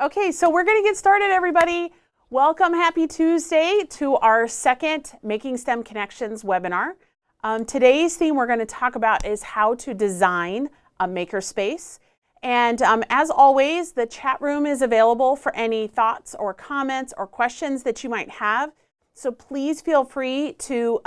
Okay, so we're going to get started, everybody. Welcome, happy Tuesday to our second Making STEM Connections webinar. Today's theme we're going to talk about is how to design a makerspace. And as always, the chat room is available for any thoughts or comments or questions that you might have. So please feel free to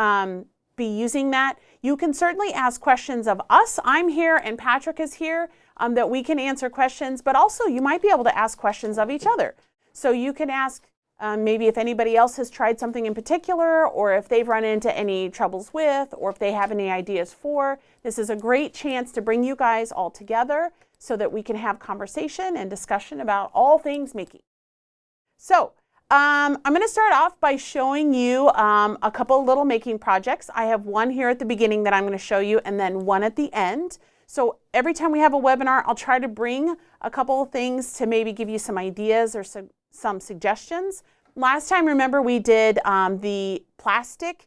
be using that. You can certainly ask questions of us. I'm here and Patrick is here that we can answer questions, but also you might be able to ask questions of each other. So you can ask maybe if anybody else has tried something in particular, or if they've run into any troubles with, or if they have any ideas for. This is a great chance to bring you guys all together so that we can have conversation and discussion about all things making. So I'm going to start off by showing you a couple little making projects. I have one here at the beginning that I'm going to show you, and then one at the end. So every time we have a webinar, I'll try to bring a couple of things to maybe give you some ideas or some suggestions. Last time, remember, we did the plastic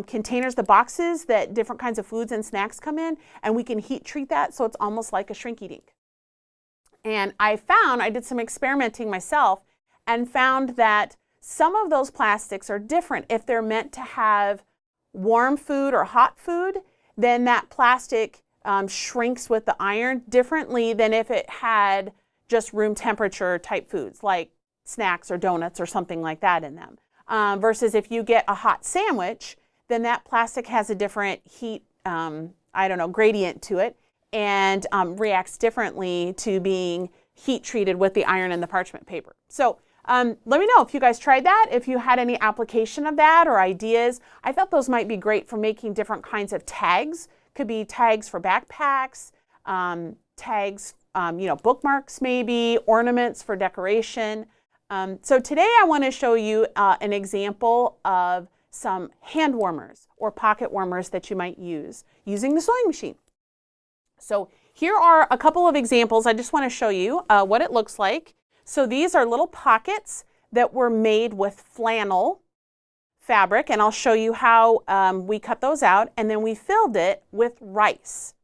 containers, the boxes that different kinds of foods and snacks come in, and we can heat treat that so it's almost like a shrink dink. And I did some experimenting myself and found that some of those plastics are different. If they're meant to have warm food or hot food, then that plastic shrinks with the iron differently than if it had just room temperature type foods like snacks or donuts or something like that in them. Versus if you get a hot sandwich, then that plastic has a different heat, gradient to it, and reacts differently to being heat treated with the iron and the parchment paper. So let me know if you guys tried that, if you had any application of that or ideas. I thought those might be great for making different kinds of tags. Could be tags for backpacks, tags, bookmarks maybe, ornaments for decoration. So today I want to show you an example of some hand warmers or pocket warmers that you might use using the sewing machine. So here are a couple of examples. I just want to show you what it looks like. So these are little pockets that were made with flannel fabric, and I'll show you how we cut those out, and then we filled it with rice.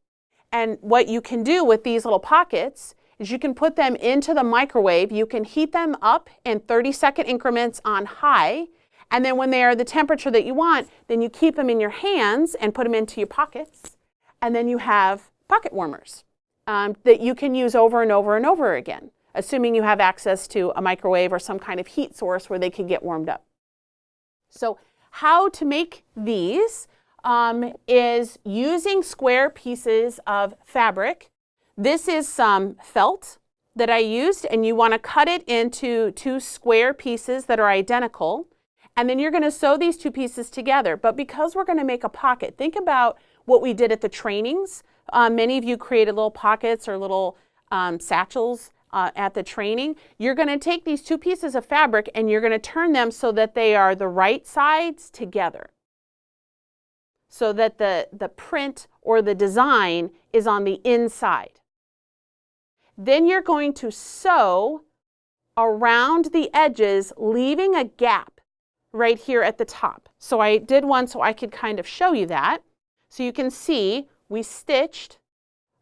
And what you can do with these little pockets is you can put them into the microwave. You can heat them up in 30-second increments on high, and then when they are the temperature that you want, then you keep them in your hands and put them into your pockets, and then you have pocket warmers that you can use over and over and over again, assuming you have access to a microwave or some kind of heat source where they can get warmed up. So how to make these is using square pieces of fabric. This is some felt that I used, and you want to cut it into two square pieces that are identical, and then you're going to sew these two pieces together. But because we're going to make a pocket, think about what we did at the trainings. Many of you created little pockets or little satchels at the training. You're going to take these two pieces of fabric and you're going to turn them so that they are the right sides together, so that the print or the design is on the inside. Then you're going to sew around the edges, leaving a gap right here at the top. So I did one so I could kind of show you that. So you can see we stitched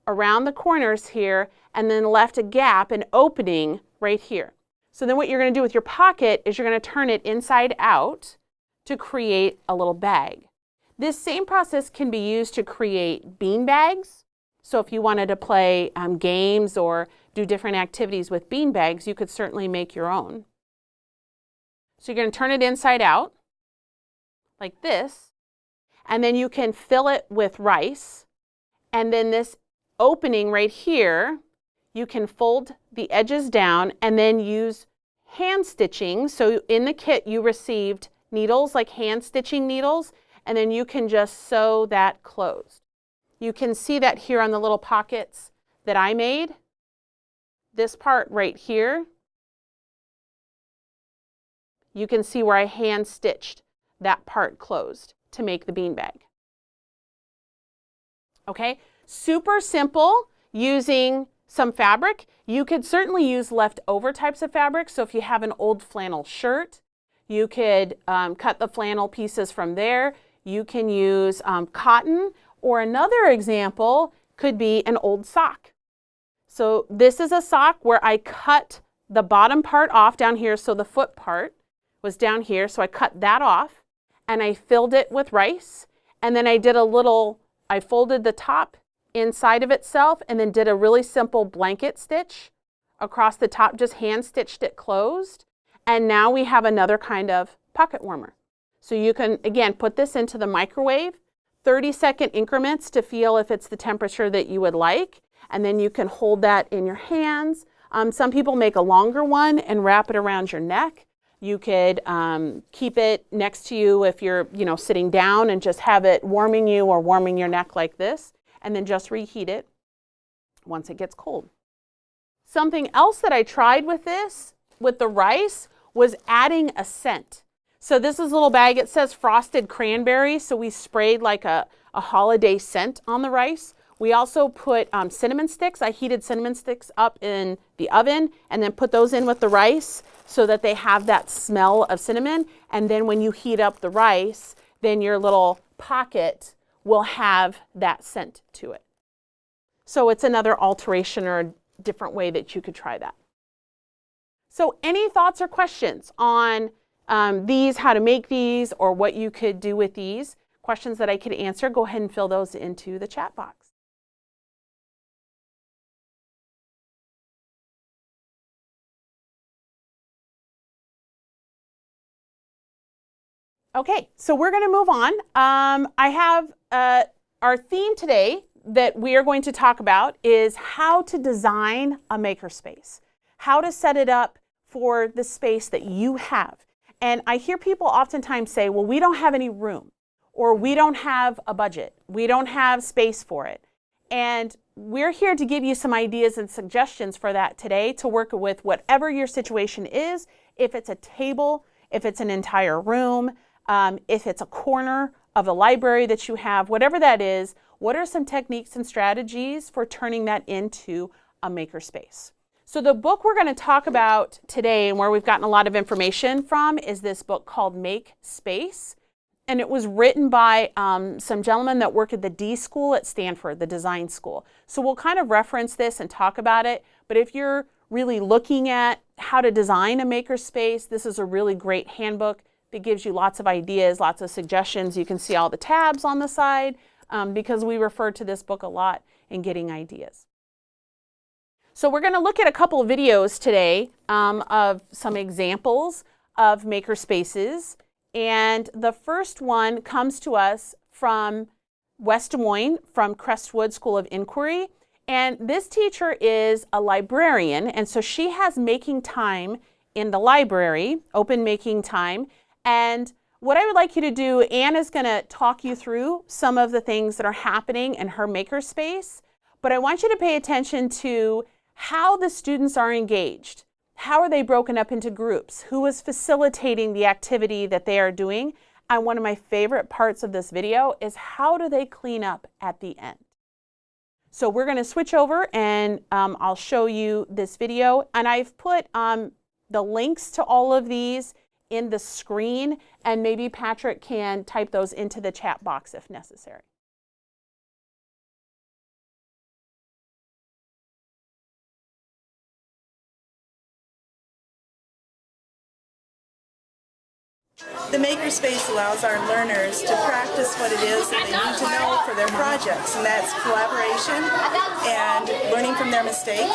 around the corners here and then left a gap, an opening right here. So then what you're going to do with your pocket is you're going to turn it inside out to create a little bag. This same process can be used to create bean bags. So if you wanted to play games or do different activities with bean bags, you could certainly make your own. So you're going to turn it inside out like this, and then you can fill it with rice. And then this opening right here, you can fold the edges down and then use hand stitching. So in the kit you received needles, like hand stitching needles, and then you can just sew that closed. You can see that here on the little pockets that I made. This part right here, you can see where I hand stitched that part closed to make the beanbag. Okay, super simple using some fabric. You could certainly use leftover types of fabric. So if you have an old flannel shirt, you could cut the flannel pieces from there. You can use cotton, or another example could be an old sock. So this is a sock where I cut the bottom part off down here, so the foot part was down here, so I cut that off and I filled it with rice, and then I folded the top inside of itself and then did a really simple blanket stitch across the top, just hand stitched it closed, and now we have another kind of pocket warmer. So you can, again, put this into the microwave, 30-second increments to feel if it's the temperature that you would like, and then you can hold that in your hands. Some people make a longer one and wrap it around your neck. You could keep it next to you if you're, sitting down and just have it warming you or warming your neck like this, and then just reheat it once it gets cold. Something else that I tried with this, with the rice, was adding a scent. So this is a little bag, it says frosted cranberry, so we sprayed like a holiday scent on the rice. We also put cinnamon sticks. I heated cinnamon sticks up in the oven and then put those in with the rice so that they have that smell of cinnamon. And then when you heat up the rice, then your little pocket will have that scent to it. So it's another alteration or a different way that you could try that. So any thoughts or questions on these, how to make these, or what you could do with these? Questions that I could answer, go ahead and fill those into the chat box. Okay, so we're going to move on. I have our theme today that we are going to talk about is how to design a makerspace, how to set it up for the space that you have. And I hear people oftentimes say, well, we don't have any room, or we don't have a budget, we don't have space for it. And we're here to give you some ideas and suggestions for that today to work with whatever your situation is, if it's a table, if it's an entire room, if it's a corner of a library that you have, whatever that is, what are some techniques and strategies for turning that into a makerspace? So the book we're going to talk about today and where we've gotten a lot of information from is this book called Make Space. And it was written by some gentlemen that work at the D School at Stanford, the design school. So we'll kind of reference this and talk about it. But if you're really looking at how to design a makerspace, this is a really great handbook that gives you lots of ideas, lots of suggestions. You can see all the tabs on the side because we refer to this book a lot in getting ideas. So we're going to look at a couple of videos today of some examples of makerspaces. And the first one comes to us from West Des Moines, from Crestwood School of Inquiry. And this teacher is a librarian, and so she has making time in the library, open making time. And what I would like you to do, Anne is going to talk you through some of the things that are happening in her makerspace, but I want you to pay attention to how the students are engaged. How are they broken up into groups? Who is facilitating the activity that they are doing? And one of my favorite parts of this video is how do they clean up at the end? So we're going to switch over and I'll show you this video. And I've put the links to all of these in the screen, and maybe Patrick can type those into the chat box if necessary. The makerspace allows our learners to practice what it is that they need to know for their projects, and that's collaboration and learning from their mistakes.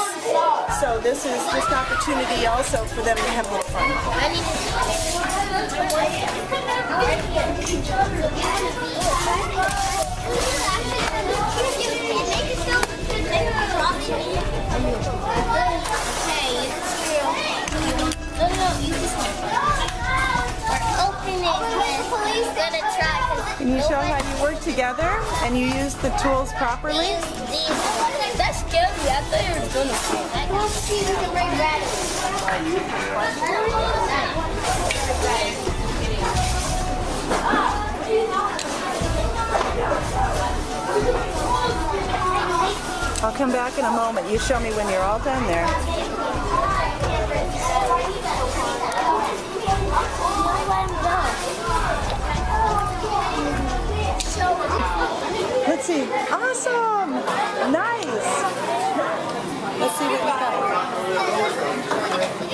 So this is just an opportunity also for them to have a little fun. Can you show how you work together and you use the tools properly? That scared me. I thought you were gonna say that. Let's see if we can bring I'll come back in a moment. You show me when you're all done there. Let's see. Awesome. Nice. Let's see what we got.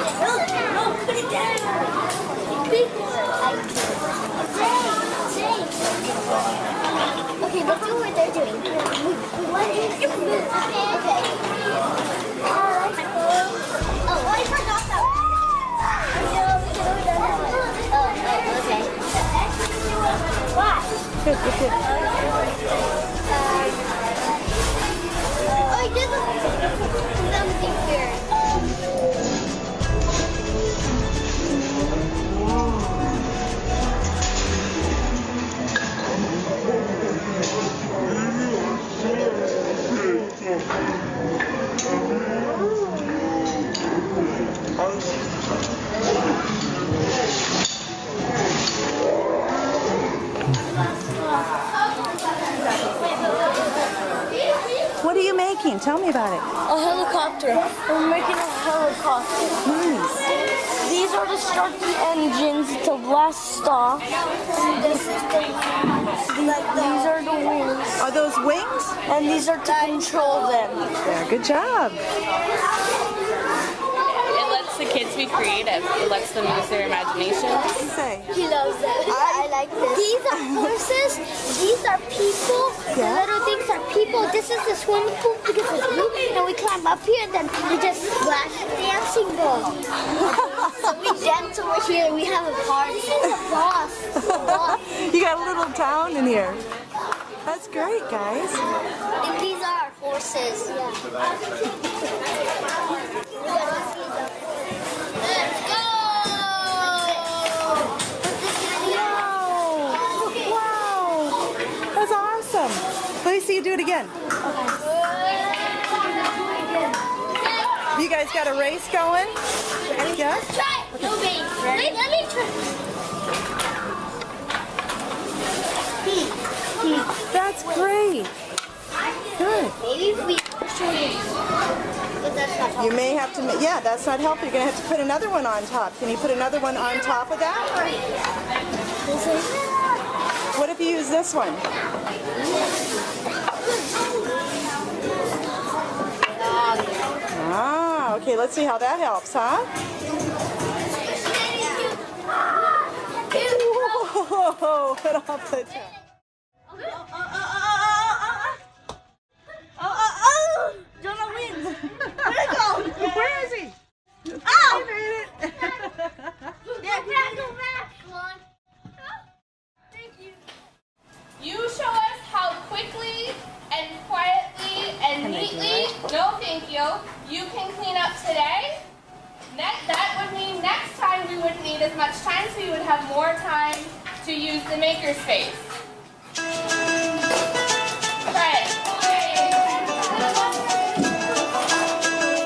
they're doing. Okay. Oh, I forgot that one. Okay. Good, good, good. Oh, I did something here. What are you making? Tell me about it. A helicopter. We're making a helicopter. Nice. These are to start the engines to blast off. These are the wings. Are those wings? And these are to control them. Yeah, good job. It lets the kids be creative. It lets them use their imagination. Say. He loves it. I like this. These are horses. These are people. The little things are people. This is the swimming pool because it's blue. And we climb up here and then we just splash dancing ball. So we dance over here and we have a party. It's a boss. You got a little town in here. That's great, guys. And these are our horses. Yeah. Let's go! Wow. That's awesome. Let me see you do it again. You guys got a race going? Yeah? Try it. No, babe. Wait, let me try. That's great. Good. Maybe if we show you. But that's not You may have to, yeah, that's not helpful. You're going to have to put another one on top. Can you put another one on top of that? What if you use this one? Ah, okay, let's see how that helps, huh? Whoa, put off the top. Jonah wins. Where is he? Oh! He made it. Go back. Come on. Thank you. You show us how quickly and quietly and neatly, no thank you can clean up today. That would mean next time we wouldn't need as much time, so you would have more time to use the makerspace. Try it.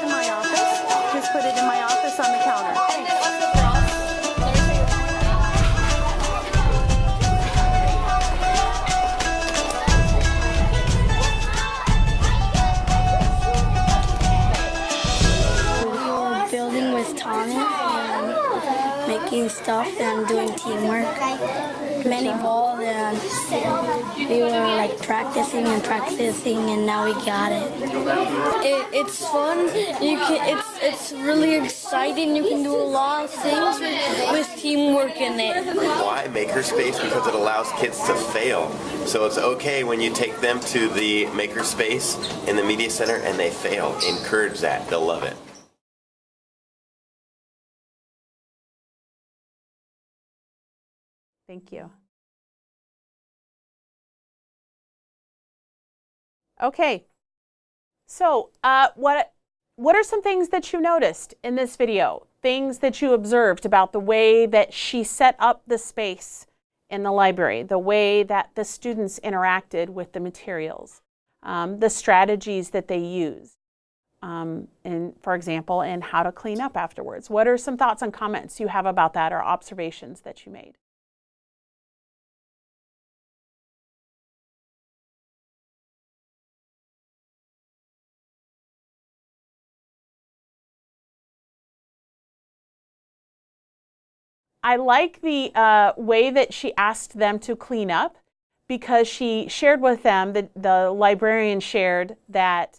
In my office. Just put it in my office on the counter. And then also girls, let me show you. Building with Thomas and making stuff and doing teamwork. Many balls and we were like practicing and now we got it. It's fun. It's really exciting. You can do a lot of things with teamwork in it. Why makerspace? Because it allows kids to fail. So it's okay when you take them to the makerspace in the media center and they fail. Encourage that. They'll love it. Thank you. Okay, so what are some things that you noticed in this video? Things that you observed about the way that she set up the space in the library, the way that the students interacted with the materials, the strategies that they used, and for example, and how to clean up afterwards. What are some thoughts and comments you have about that or observations that you made? I like the way that she asked them to clean up, because she shared with them, the librarian shared that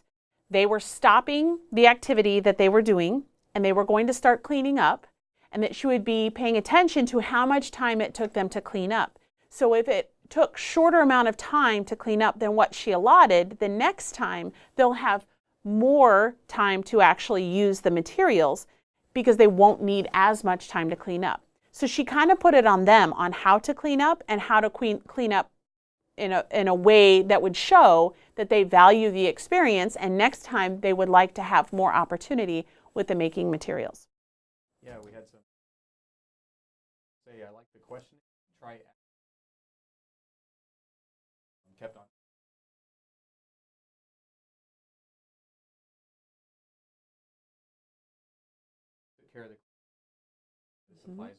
they were stopping the activity that they were doing and they were going to start cleaning up, and that she would be paying attention to how much time it took them to clean up. So if it took shorter amount of time to clean up than what she allotted, the next time they'll have more time to actually use the materials because they won't need as much time to clean up. So she kind of put it on them on how to clean up and how to clean up in a way that would show that they value the experience, and next time they would like to have more opportunity with the making materials. Yeah, we had some say, I like the question, try it. Kept on. Took care of the supplies.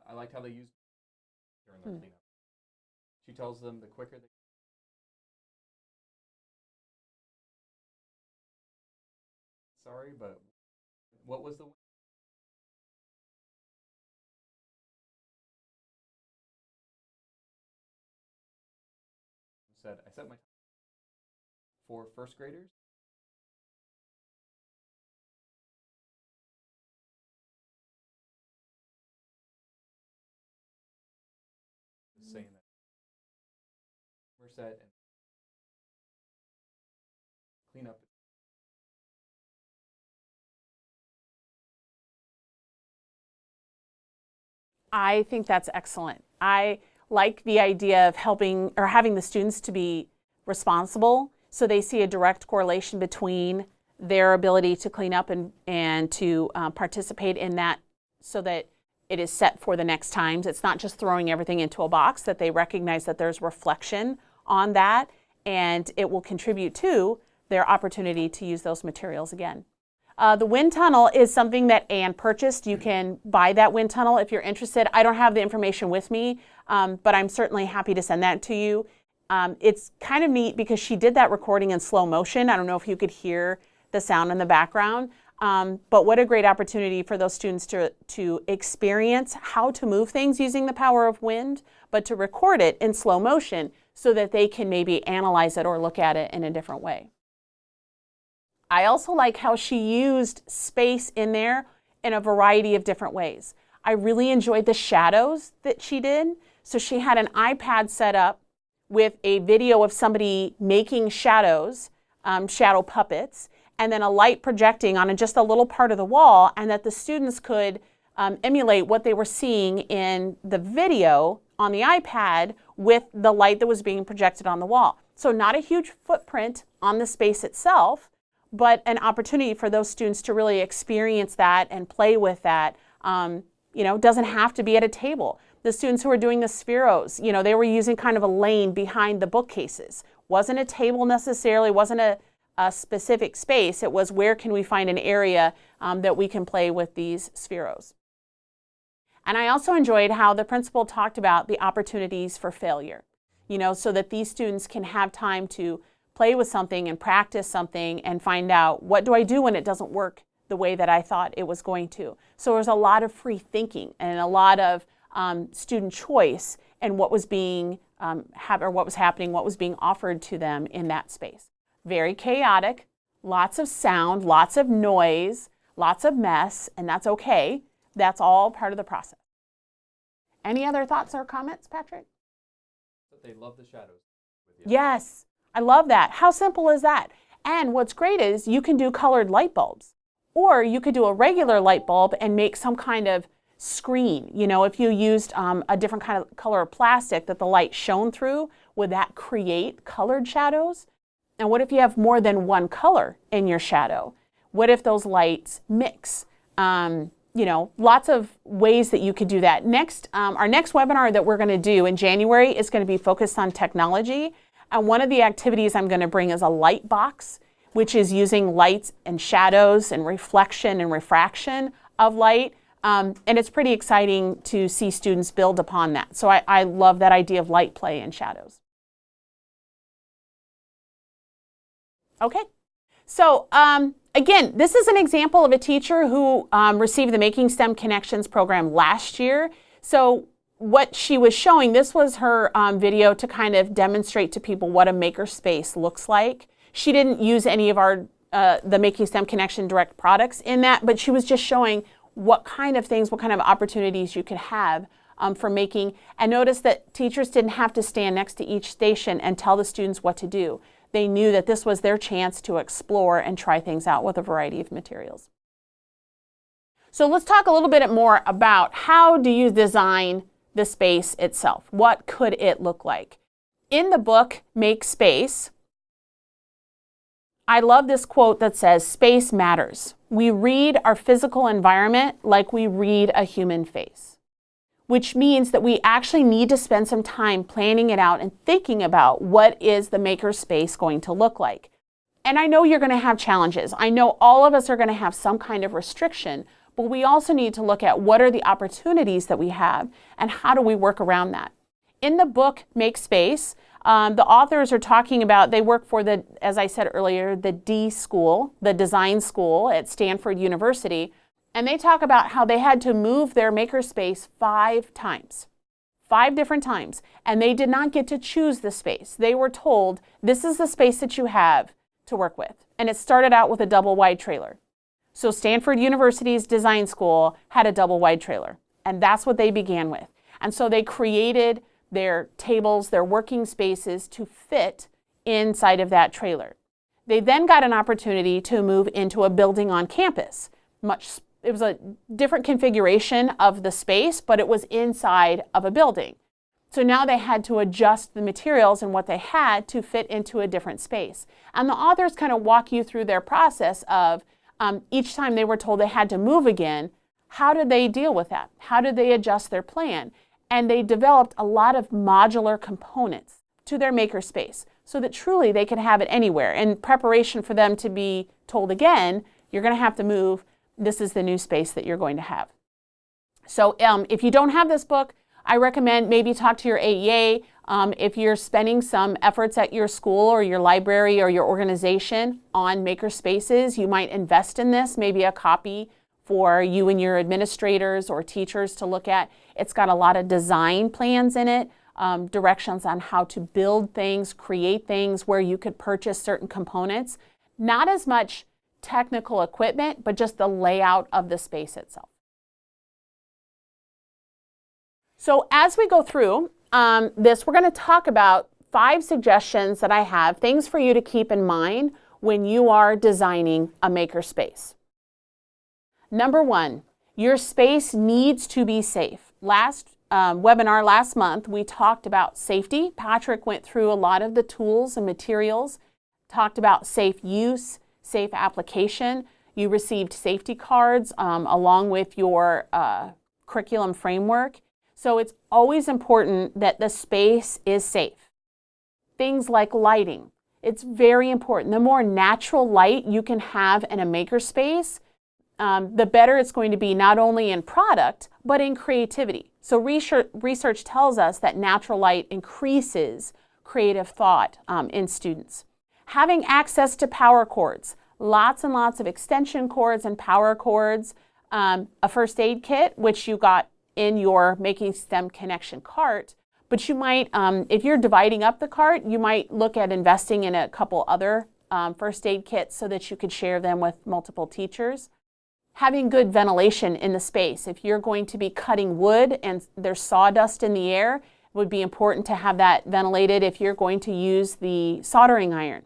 I liked how they used during their cleanup. She tells them the quicker they sorry, but what was the said I set my for first graders. Saying that we're set and clean up. I think that's excellent. I like the idea of helping or having the students to be responsible so they see a direct correlation between their ability to clean up and to participate in that so that it is set for the next times. It's not just throwing everything into a box, that they recognize that there's reflection on that and it will contribute to their opportunity to use those materials again. The wind tunnel is something that Anne purchased. You can buy that wind tunnel if you're interested. I don't have the information with me, but I'm certainly happy to send that to you. It's kind of neat because she did that recording in slow motion. I don't know if you could hear the sound in the background, but what a great opportunity for those students to experience how to move things using the power of wind, but to record it in slow motion so that they can maybe analyze it or look at it in a different way. I also like how she used space in there in a variety of different ways. I really enjoyed the shadows that she did. So she had an iPad set up with a video of somebody making shadows, shadow puppets, and then a light projecting on just a little part of the wall, and that the students could emulate what they were seeing in the video on the iPad with the light that was being projected on the wall. So not a huge footprint on the space itself, but an opportunity for those students to really experience that and play with that. Doesn't have to be at a table. The students who were doing the spheros, they were using kind of a lane behind the bookcases. Wasn't a table necessarily, wasn't a specific space. It was where can we find an area that we can play with these spheros. And I also enjoyed how the principal talked about the opportunities for failure, so that these students can have time to play with something and practice something and find out, what do I do when it doesn't work the way that I thought it was going to? So there's a lot of free thinking and a lot of student choice and what was being what was happening, what was being offered to them in that space. Very chaotic, lots of sound, lots of noise, lots of mess, and that's okay. That's all part of the process. Any other thoughts or comments, Patrick? But they love the shadows. Yes. I love that. How simple is that? And what's great is you can do colored light bulbs, or you could do a regular light bulb and make some kind of screen. If you used a different kind of color of plastic that the light shone through, would that create colored shadows? And what if you have more than one color in your shadow? What if those lights mix? Lots of ways that you could do that. Next, our next webinar that we're going to do in January is going to be focused on technology. And one of the activities I'm going to bring is a light box, which is using lights and shadows and reflection and refraction of light. And it's pretty exciting to see students build upon that. So I love that idea of light play and shadows. Okay, so again, this is an example of a teacher who received the Making STEM Connections program last year. So what she was showing, this was her video to kind of demonstrate to people what a makerspace looks like. She didn't use any of our the Making STEM Connection direct products in that, but she was just showing what kind of things, what kind of opportunities you could have for making. And notice that teachers didn't have to stand next to each station and tell the students what to do. They knew that this was their chance to explore and try things out with a variety of materials. So let's talk a little bit more about how do you design the space itself. What could it look like? In the book, Make Space, I love this quote that says, "Space matters. We read our physical environment like we read a human face," which means that we actually need to spend some time planning it out and thinking about what is the maker space going to look like. And I know you're going to have challenges. I know all of us are going to have some kind of restriction, but we also need to look at what are the opportunities that we have and how do we work around that. In the book, Make Space, the authors are talking about, they work for the, as I said earlier, the D school, the design school at Stanford University, and they talk about how they had to move their makerspace 5 times, 5 different times, and they did not get to choose the space. They were told, this is the space that you have to work with. And it started out with a double wide trailer. So Stanford University's design school had a double wide trailer, and that's what they began with. And so they created their tables, their working spaces to fit inside of that trailer. They then got an opportunity to move into a building on campus. It was a different configuration of the space, but it was inside of a building. So now they had to adjust the materials and what they had to fit into a different space. And the authors kind of walk you through their process of each time they were told they had to move again, how did they deal with that? How did they adjust their plan? And they developed a lot of modular components to their makerspace so that truly they could have it anywhere. In preparation for them to be told again, you're going to have to move. This is the new space that you're going to have. So if you don't have this book, I recommend maybe talk to your AEA. If you're spending some efforts at your school or your library or your organization on maker spaces, you might invest in this, maybe a copy for you and your administrators or teachers to look at. It's got a lot of design plans in it, directions on how to build things, create things, where you could purchase certain components. Not as much technical equipment, but just the layout of the space itself. So as we go through this, we're going to talk about 5 suggestions that I have, things for you to keep in mind when you are designing a maker space. Number 1, your space needs to be safe. Last webinar last month, we talked about safety. Patrick went through a lot of the tools and materials, talked about safe use, safe application. You received safety cards along with your curriculum framework. So it's always important that the space is safe. Things like lighting. It's very important. The more natural light you can have in a makerspace, the better it's going to be not only in product, but in creativity. So research tells us that natural light increases creative thought in students. Having access to power cords, lots and lots of extension cords and power cords, a first aid kit, which you got in your Making STEM Connection cart, but you might, if you're dividing up the cart, you might look at investing in a couple other first aid kits so that you could share them with multiple teachers. Having good ventilation in the space. If you're going to be cutting wood and there's sawdust in the air, it would be important to have that ventilated. If you're going to use the soldering iron,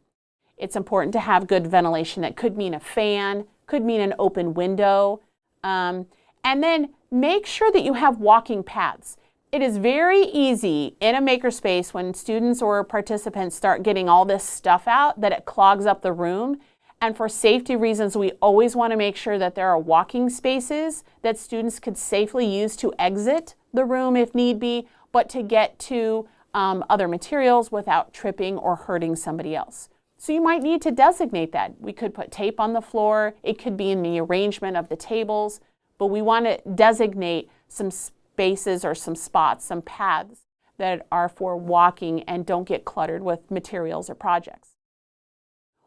it's important to have good ventilation. That could mean a fan, could mean an open window. And then make sure that you have walking paths. It is very easy in a makerspace when students or participants start getting all this stuff out that it clogs up the room. And for safety reasons, we always want to make sure that there are walking spaces that students could safely use to exit the room if need be, but to get to other materials without tripping or hurting somebody else. So you might need to designate that. We could put tape on the floor. It could be in the arrangement of the tables, but we want to designate some spaces or some spots, some paths that are for walking and don't get cluttered with materials or projects.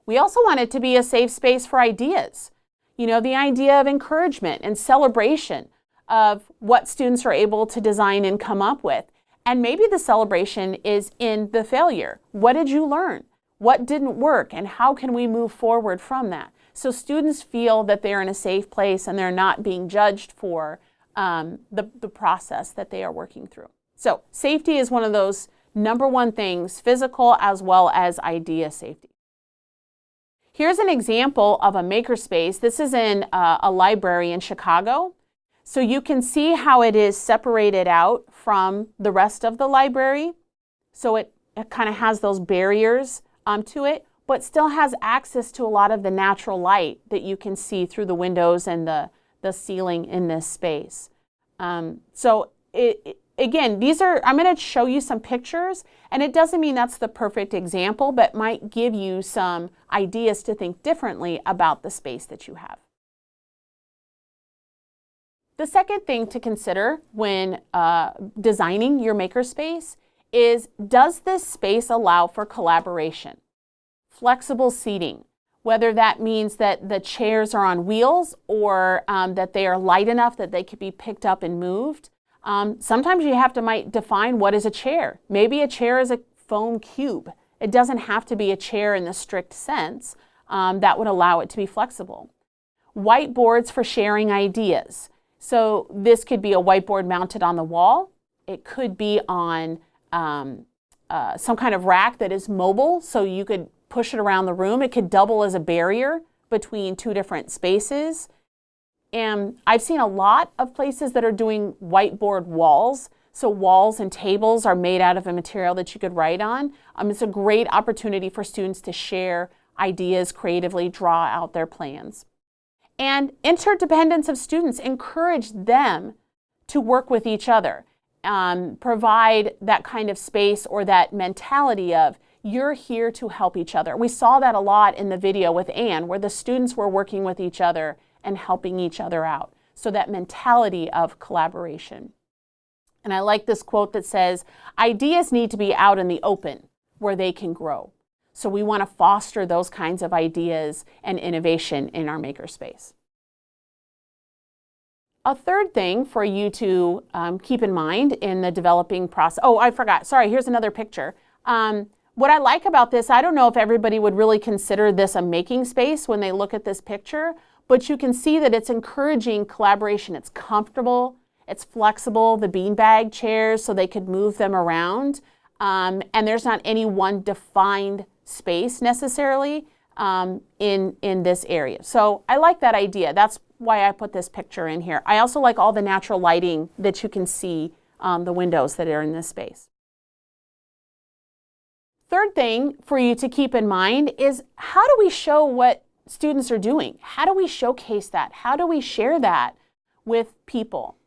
We also want it to be a safe space for ideas. You know, the idea of encouragement and celebration of what students are able to design and come up with. And maybe the celebration is in the failure. What did you learn? What didn't work and how can we move forward from that? So students feel that they're in a safe place and they're not being judged for the process that they are working through. So safety is one of those number one things, physical as well as idea safety. Here's an example of a makerspace. This is in a library in Chicago. So you can see how it is separated out from the rest of the library. So it kind of has those barriers to it, but still has access to a lot of the natural light that you can see through the windows and the ceiling in this space. Again, I'm going to show you some pictures, and it doesn't mean that's the perfect example, but might give you some ideas to think differently about the space that you have. The second thing to consider when designing your makerspace is, does this space allow for collaboration? Flexible seating, whether that means that the chairs are on wheels or that they are light enough that they could be picked up and moved. Sometimes you have to might define what is a chair. Maybe a chair is a foam cube. It doesn't have to be a chair in the strict sense. That would allow it to be flexible. Whiteboards for sharing ideas. So this could be a whiteboard mounted on the wall. It could be on some kind of rack that is mobile, so you could push it around the room. It could double as a barrier between two different spaces. And I've seen a lot of places that are doing whiteboard walls. So walls and tables are made out of a material that you could write on. It's a great opportunity for students to share ideas creatively, draw out their plans. And interdependence of students, encourage them to work with each other. Provide that kind of space or that mentality of, you're here to help each other. We saw that a lot in the video with Anne, where the students were working with each other and helping each other out. So that mentality of collaboration. And I like this quote that says, ideas need to be out in the open where they can grow. So we want to foster those kinds of ideas and innovation in our makerspace. A third thing for you to keep in mind in the developing process. Oh, I forgot. Sorry, here's another picture. What I like about this, I don't know if everybody would really consider this a making space when they look at this picture, but you can see that it's encouraging collaboration. It's comfortable, it's flexible, the beanbag chairs so they could move them around, and there's not any one defined space necessarily in this area. So I like that idea. That's why I put this picture in here. I also like all the natural lighting that you can see the windows that are in this space. Third thing for you to keep in mind is, how do we show what students are doing? How do we showcase that? How do we share that with people?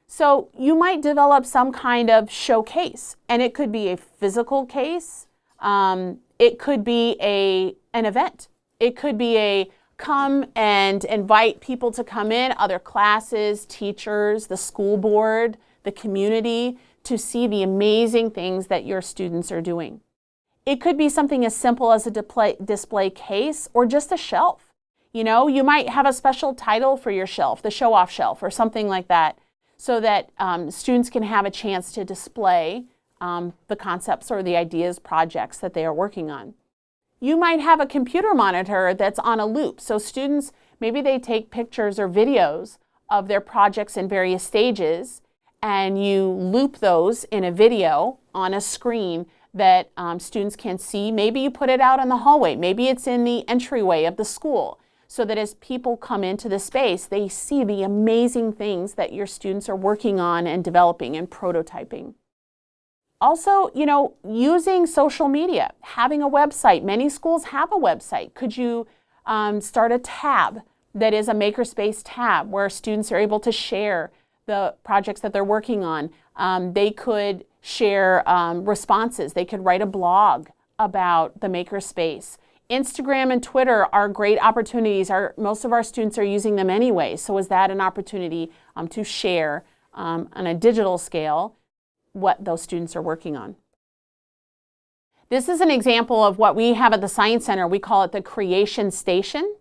So you might develop some kind of showcase, and it could be a physical case. It could be an event. It could be a come and invite people to come in, other classes, teachers, the school board, the community, to see the amazing things that your students are doing. It could be something as simple as a display case or just a shelf. You know, you might have a special title for your shelf, the show-off shelf or something like that, so that students can have a chance to display the concepts or the ideas, projects that they are working on. You might have a computer monitor that's on a loop. So students, maybe they take pictures or videos of their projects in various stages, and you loop those in a video on a screen that students can see. Maybe you put it out in the hallway. Maybe it's in the entryway of the school, so that as people come into the space, they see the amazing things that your students are working on and developing and prototyping. Also, you know, using social media, having a website. Many schools have a website. Could you start a tab that is a makerspace tab where students are able to share the projects that they're working on? They could share responses. They could write a blog about the makerspace. Instagram and Twitter are great opportunities. Most of our students are using them anyway. So is that an opportunity to share on a digital scale what those students are working on? This is an example of what we have at the Science Center. We call it the Creation Station.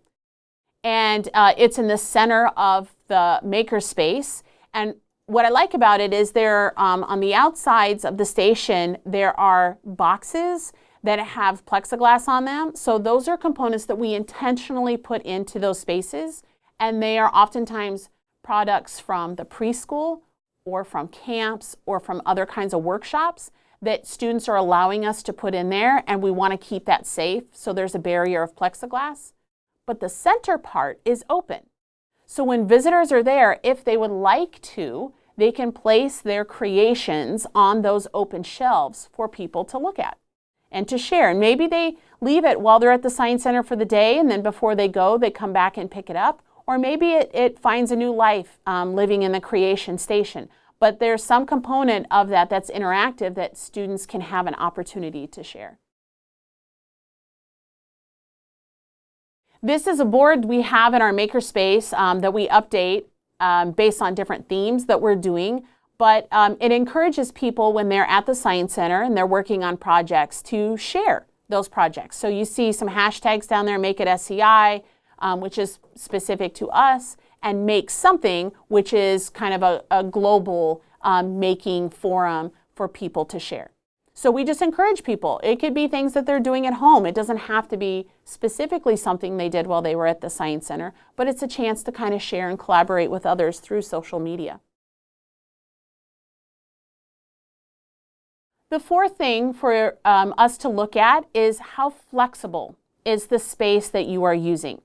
And it's in the center of the makerspace. And what I like about it is there, on the outsides of the station, there are boxes that have plexiglass on them. So those are components that we intentionally put into those spaces, and they are oftentimes products from the preschool or from camps or from other kinds of workshops that students are allowing us to put in there, and we want to keep that safe, so there's a barrier of plexiglass. But the center part is open. So when visitors are there, if they would like to, they can place their creations on those open shelves for people to look at and to share. And maybe they leave it while they're at the Science Center for the day, and then before they go, they come back and pick it up. Or maybe it finds a new life living in the creation station. But there's some component of that that's interactive that students can have an opportunity to share. This is a board we have in our makerspace that we update based on different themes that we're doing. But it encourages people when they're at the Science Center and they're working on projects to share those projects. So you see some hashtags down there, Make It SCI, which is specific to us, and Make Something, which is kind of a global making forum for people to share. So we just encourage people. It could be things that they're doing at home. It doesn't have to be specifically something they did while they were at the Science Center, but it's a chance to kind of share and collaborate with others through social media. The fourth thing for us to look at is how flexible is the space that you are using.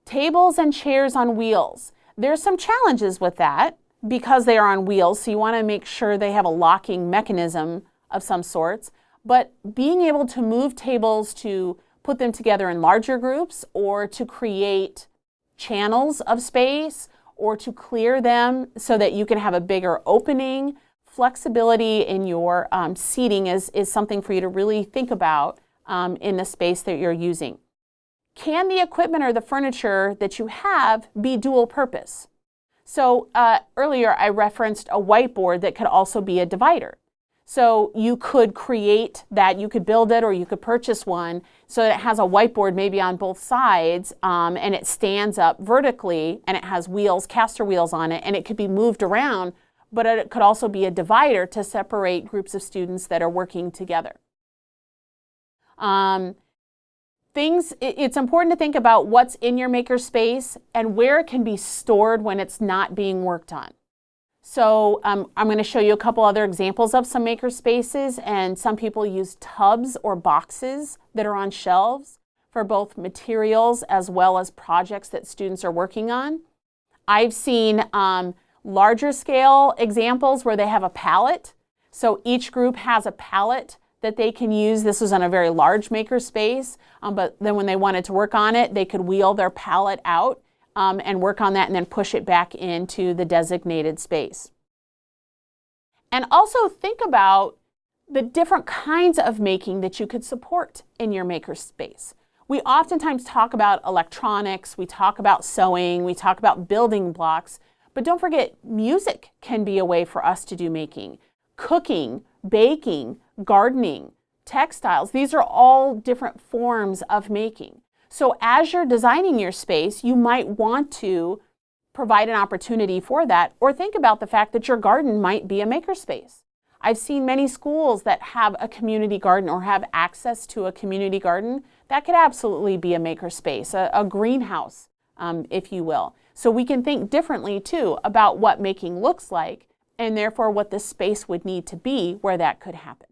Tables and chairs on wheels. There's some challenges with that because they are on wheels, so you want to make sure they have a locking mechanism of some sorts. But being able to move tables to put them together in larger groups or to create channels of space or to clear them so that you can have a bigger opening, flexibility in your seating is something for you to really think about in the space that you're using. Can the equipment or the furniture that you have be dual purpose? So earlier I referenced a whiteboard that could also be a divider. So you could create that, you could build it, or you could purchase one so that it has a whiteboard maybe on both sides and it stands up vertically and it has wheels, caster wheels on it, and it could be moved around, but it could also be a divider to separate groups of students that are working together. It's important to think about what's in your makerspace and where it can be stored when it's not being worked on. So I'm going to show you a couple other examples of some makerspaces, and some people use tubs or boxes that are on shelves for both materials as well as projects that students are working on. I've seen larger scale examples where they have a pallet. So each group has a pallet that they can use. This was on a very large makerspace, but then when they wanted to work on it, they could wheel their pallet out and work on that and then push it back into the designated space. And also think about the different kinds of making that you could support in your makerspace. We oftentimes talk about electronics, we talk about sewing, we talk about building blocks, but don't forget music can be a way for us to do making. Cooking, baking, gardening, textiles, these are all different forms of making. So as you're designing your space, you might want to provide an opportunity for that, or think about the fact that your garden might be a makerspace. I've seen many schools that have a community garden or have access to a community garden. That could absolutely be a makerspace, a greenhouse, if you will. So we can think differently too about what making looks like, and therefore what the space would need to be where that could happen.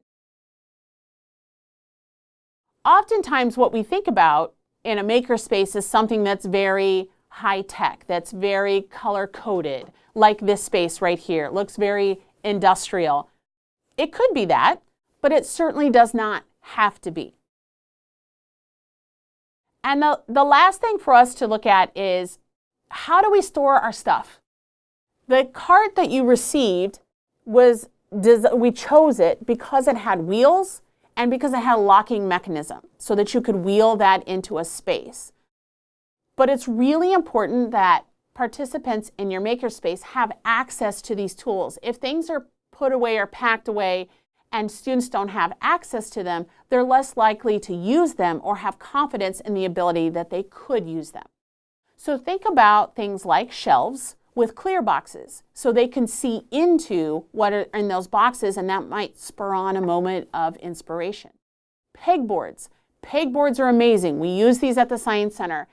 Oftentimes what we think about in a makerspace is something that's very high tech, that's very color coded, like this space right here. It looks very industrial. It could be that, but it certainly does not have to be. And the last thing for us to look at is, how do we store our stuff? The cart that you received we chose it because it had wheels and because it had a locking mechanism so that you could wheel that into a space. But it's really important that participants in your makerspace have access to these tools. If things are put away or packed away and students don't have access to them, they're less likely to use them or have confidence in the ability that they could use them. So think about things like shelves with clear boxes so they can see into what are in those boxes, and that might spur on a moment of inspiration. Pegboards. Pegboards are amazing. We use these at the Science Center.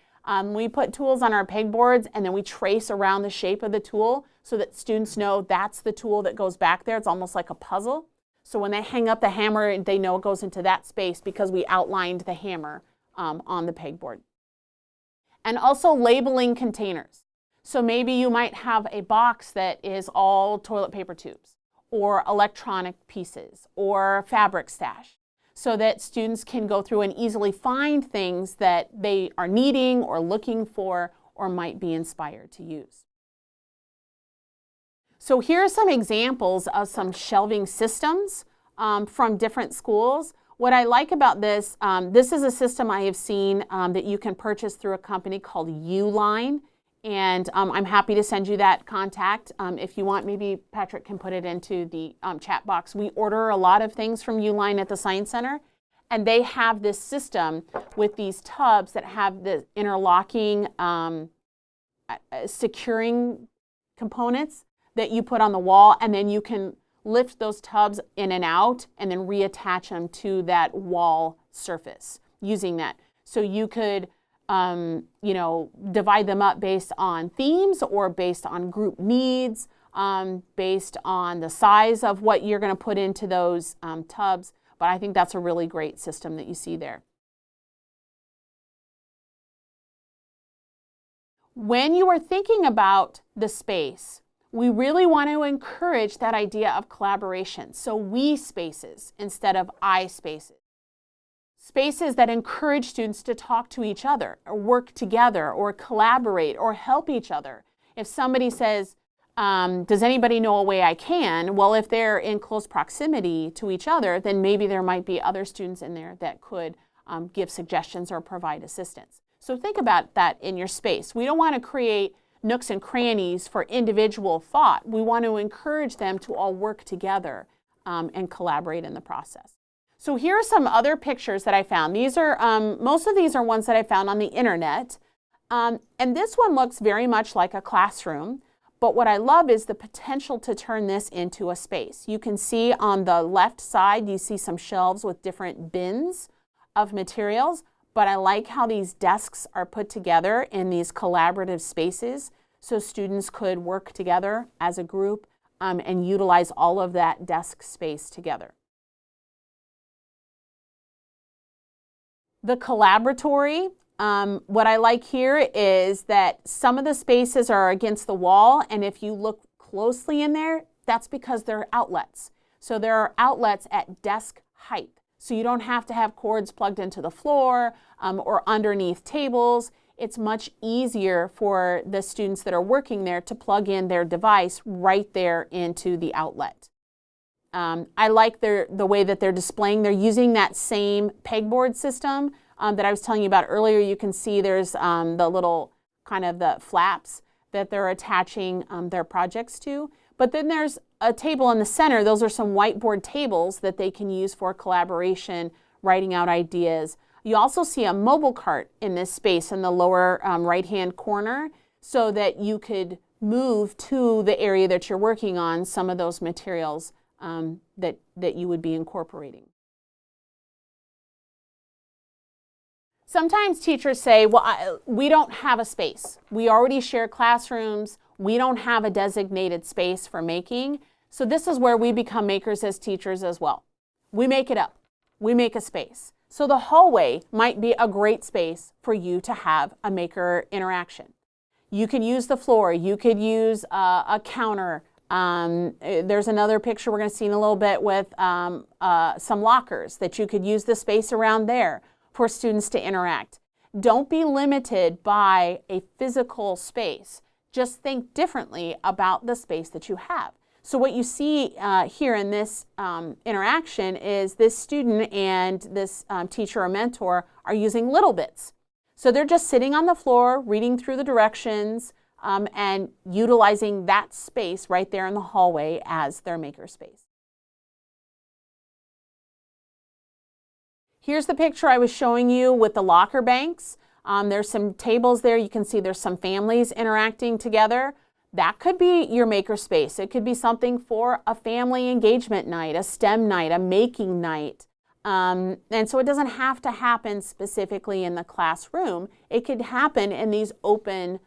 We put tools on our pegboards and then we trace around the shape of the tool so that students know that's the tool that goes back there. It's almost like a puzzle. So when they hang up the hammer, they know it goes into that space because we outlined the hammer on the pegboard. And also labeling containers. So maybe you might have a box that is all toilet paper tubes or electronic pieces or fabric stash, so that students can go through and easily find things that they are needing or looking for or might be inspired to use. So here are some examples of some shelving systems from different schools. What I like about this, this is a system I have seen that you can purchase through a company called Uline. And I'm happy to send you that contact. If you want, maybe Patrick can put it into the chat box. We order a lot of things from Uline at the Science Center, and they have this system with these tubs that have the interlocking securing components that you put on the wall, and then you can lift those tubs in and out and then reattach them to that wall surface using that. So you could divide them up based on themes or based on group needs, based on the size of what you're going to put into those tubs. But I think that's a really great system that you see there. When you are thinking about the space, we really want to encourage that idea of collaboration. So we spaces instead of I spaces. Spaces that encourage students to talk to each other or work together or collaborate or help each other. If somebody says, does anybody know a way I can? Well, if they're in close proximity to each other, then maybe there might be other students in there that could give suggestions or provide assistance. So think about that in your space. We don't want to create nooks and crannies for individual thought. We want to encourage them to all work together and collaborate in the process. So here are some other pictures that I found. These are, most of these are ones that I found on the internet. And this one looks very much like a classroom. But what I love is the potential to turn this into a space. You can see on the left side, you see some shelves with different bins of materials. But I like how these desks are put together in these collaborative spaces so students could work together as a group and utilize all of that desk space together. The collaboratory, what I like here is that some of the spaces are against the wall, and if you look closely in there, that's because they're outlets. So there are outlets at desk height. So you don't have to have cords plugged into the floor or underneath tables. It's much easier for the students that are working there to plug in their device right there into the outlet. I like the way that they're displaying. They're using that same pegboard system that I was telling you about earlier. You can see there's the little kind of the flaps that they're attaching their projects to. But then there's a table in the center. Those are some whiteboard tables that they can use for collaboration, writing out ideas. You also see a mobile cart in this space in the lower right-hand corner so that you could move to the area that you're working on some of those materials that you would be incorporating. Sometimes teachers say, well, we don't have a space. We already share classrooms. We don't have a designated space for making. So this is where we become makers as teachers as well. We make it up. We make a space. So the hallway might be a great space for you to have a maker interaction. You can use the floor. You could use a counter. There's another picture we're going to see in a little bit with some lockers that you could use the space around there for students to interact. Don't be limited by a physical space. Just think differently about the space that you have. So what you see here in this interaction is this student and this teacher or mentor are using little bits. So they're just sitting on the floor, reading through the directions, and utilizing that space right there in the hallway as their maker space. Here's the picture I was showing you with the locker banks. There's some tables there. You can see there's some families interacting together. That could be your maker space. It could be something for a family engagement night, a STEM night, a making night. And so it doesn't have to happen specifically in the classroom. It could happen in these open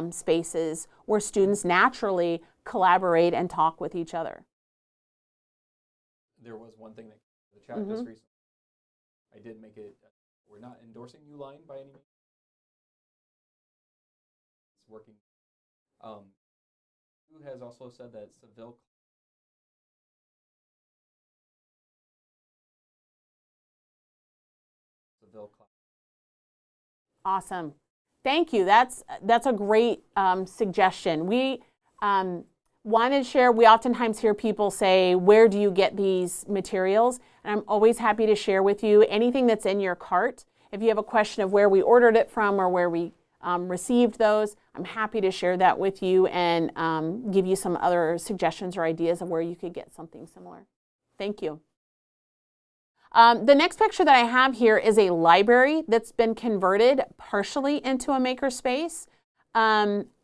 spaces where students naturally collaborate and talk with each other. There was one thing that the chat just recently. I did make it. We're not endorsing Uline by any means. It's working. Who has also said that Seville. Awesome. Thank you. That's a great suggestion. We wanted to share, we oftentimes hear people say, where do you get these materials? And I'm always happy to share with you anything that's in your cart. If you have a question of where we ordered it from or where we received those, I'm happy to share that with you and give you some other suggestions or ideas of where you could get something similar. Thank you. The next picture that I have here is a library that's been converted partially into a makerspace.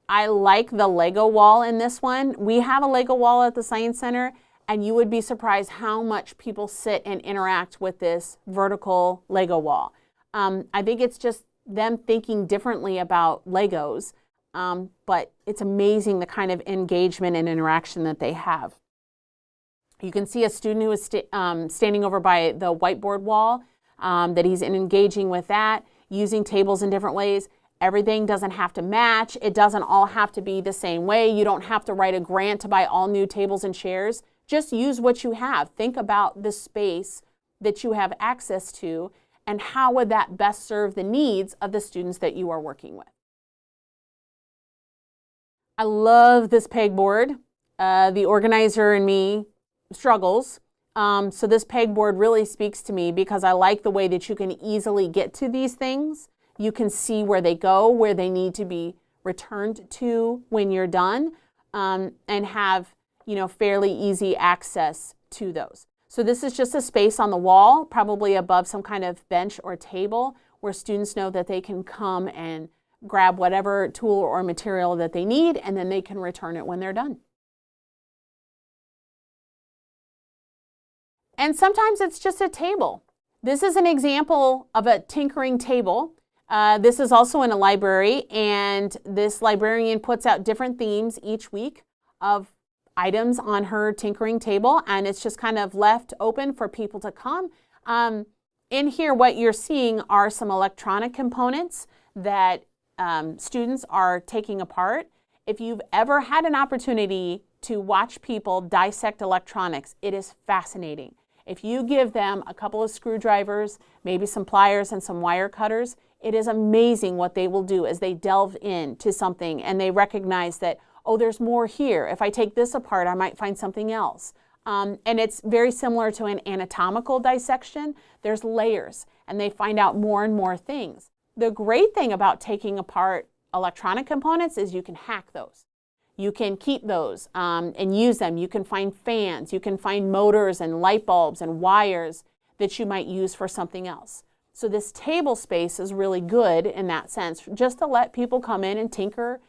I like the Lego wall in this one. We have a Lego wall at the Science Center, and you would be surprised how much people sit and interact with this vertical Lego wall. I think it's just them thinking differently about Legos, but it's amazing the kind of engagement and interaction that they have. You can see a student who is standing over by the whiteboard wall, that he's engaging with that, using tables in different ways. Everything doesn't have to match. It doesn't all have to be the same way. You don't have to write a grant to buy all new tables and chairs. Just use what you have. Think about the space that you have access to and how would that best serve the needs of the students that you are working with. I love this pegboard. The organizer in me struggles. So this pegboard really speaks to me because I like the way that you can easily get to these things. You can see where they go, where they need to be returned to when you're done, and have, fairly easy access to those. So this is just a space on the wall, probably above some kind of bench or table, where students know that they can come and grab whatever tool or material that they need, and then they can return it when they're done. And sometimes it's just a table. This is an example of a tinkering table. This is also in a library, and this librarian puts out different themes each week of items on her tinkering table, and it's just kind of left open for people to come. In here, what you're seeing are some electronic components that students are taking apart. If you've ever had an opportunity to watch people dissect electronics, it is fascinating. If you give them a couple of screwdrivers, maybe some pliers and some wire cutters, it is amazing what they will do as they delve into something and they recognize that, oh, there's more here. If I take this apart, I might find something else. And it's very similar to an anatomical dissection. There's layers, and they find out more and more things. The great thing about taking apart electronic components is you can hack those. You can keep those and use them. You can find fans. You can find motors and light bulbs and wires that you might use for something else. So this table space is really good in that sense, just to let people come in and tinker,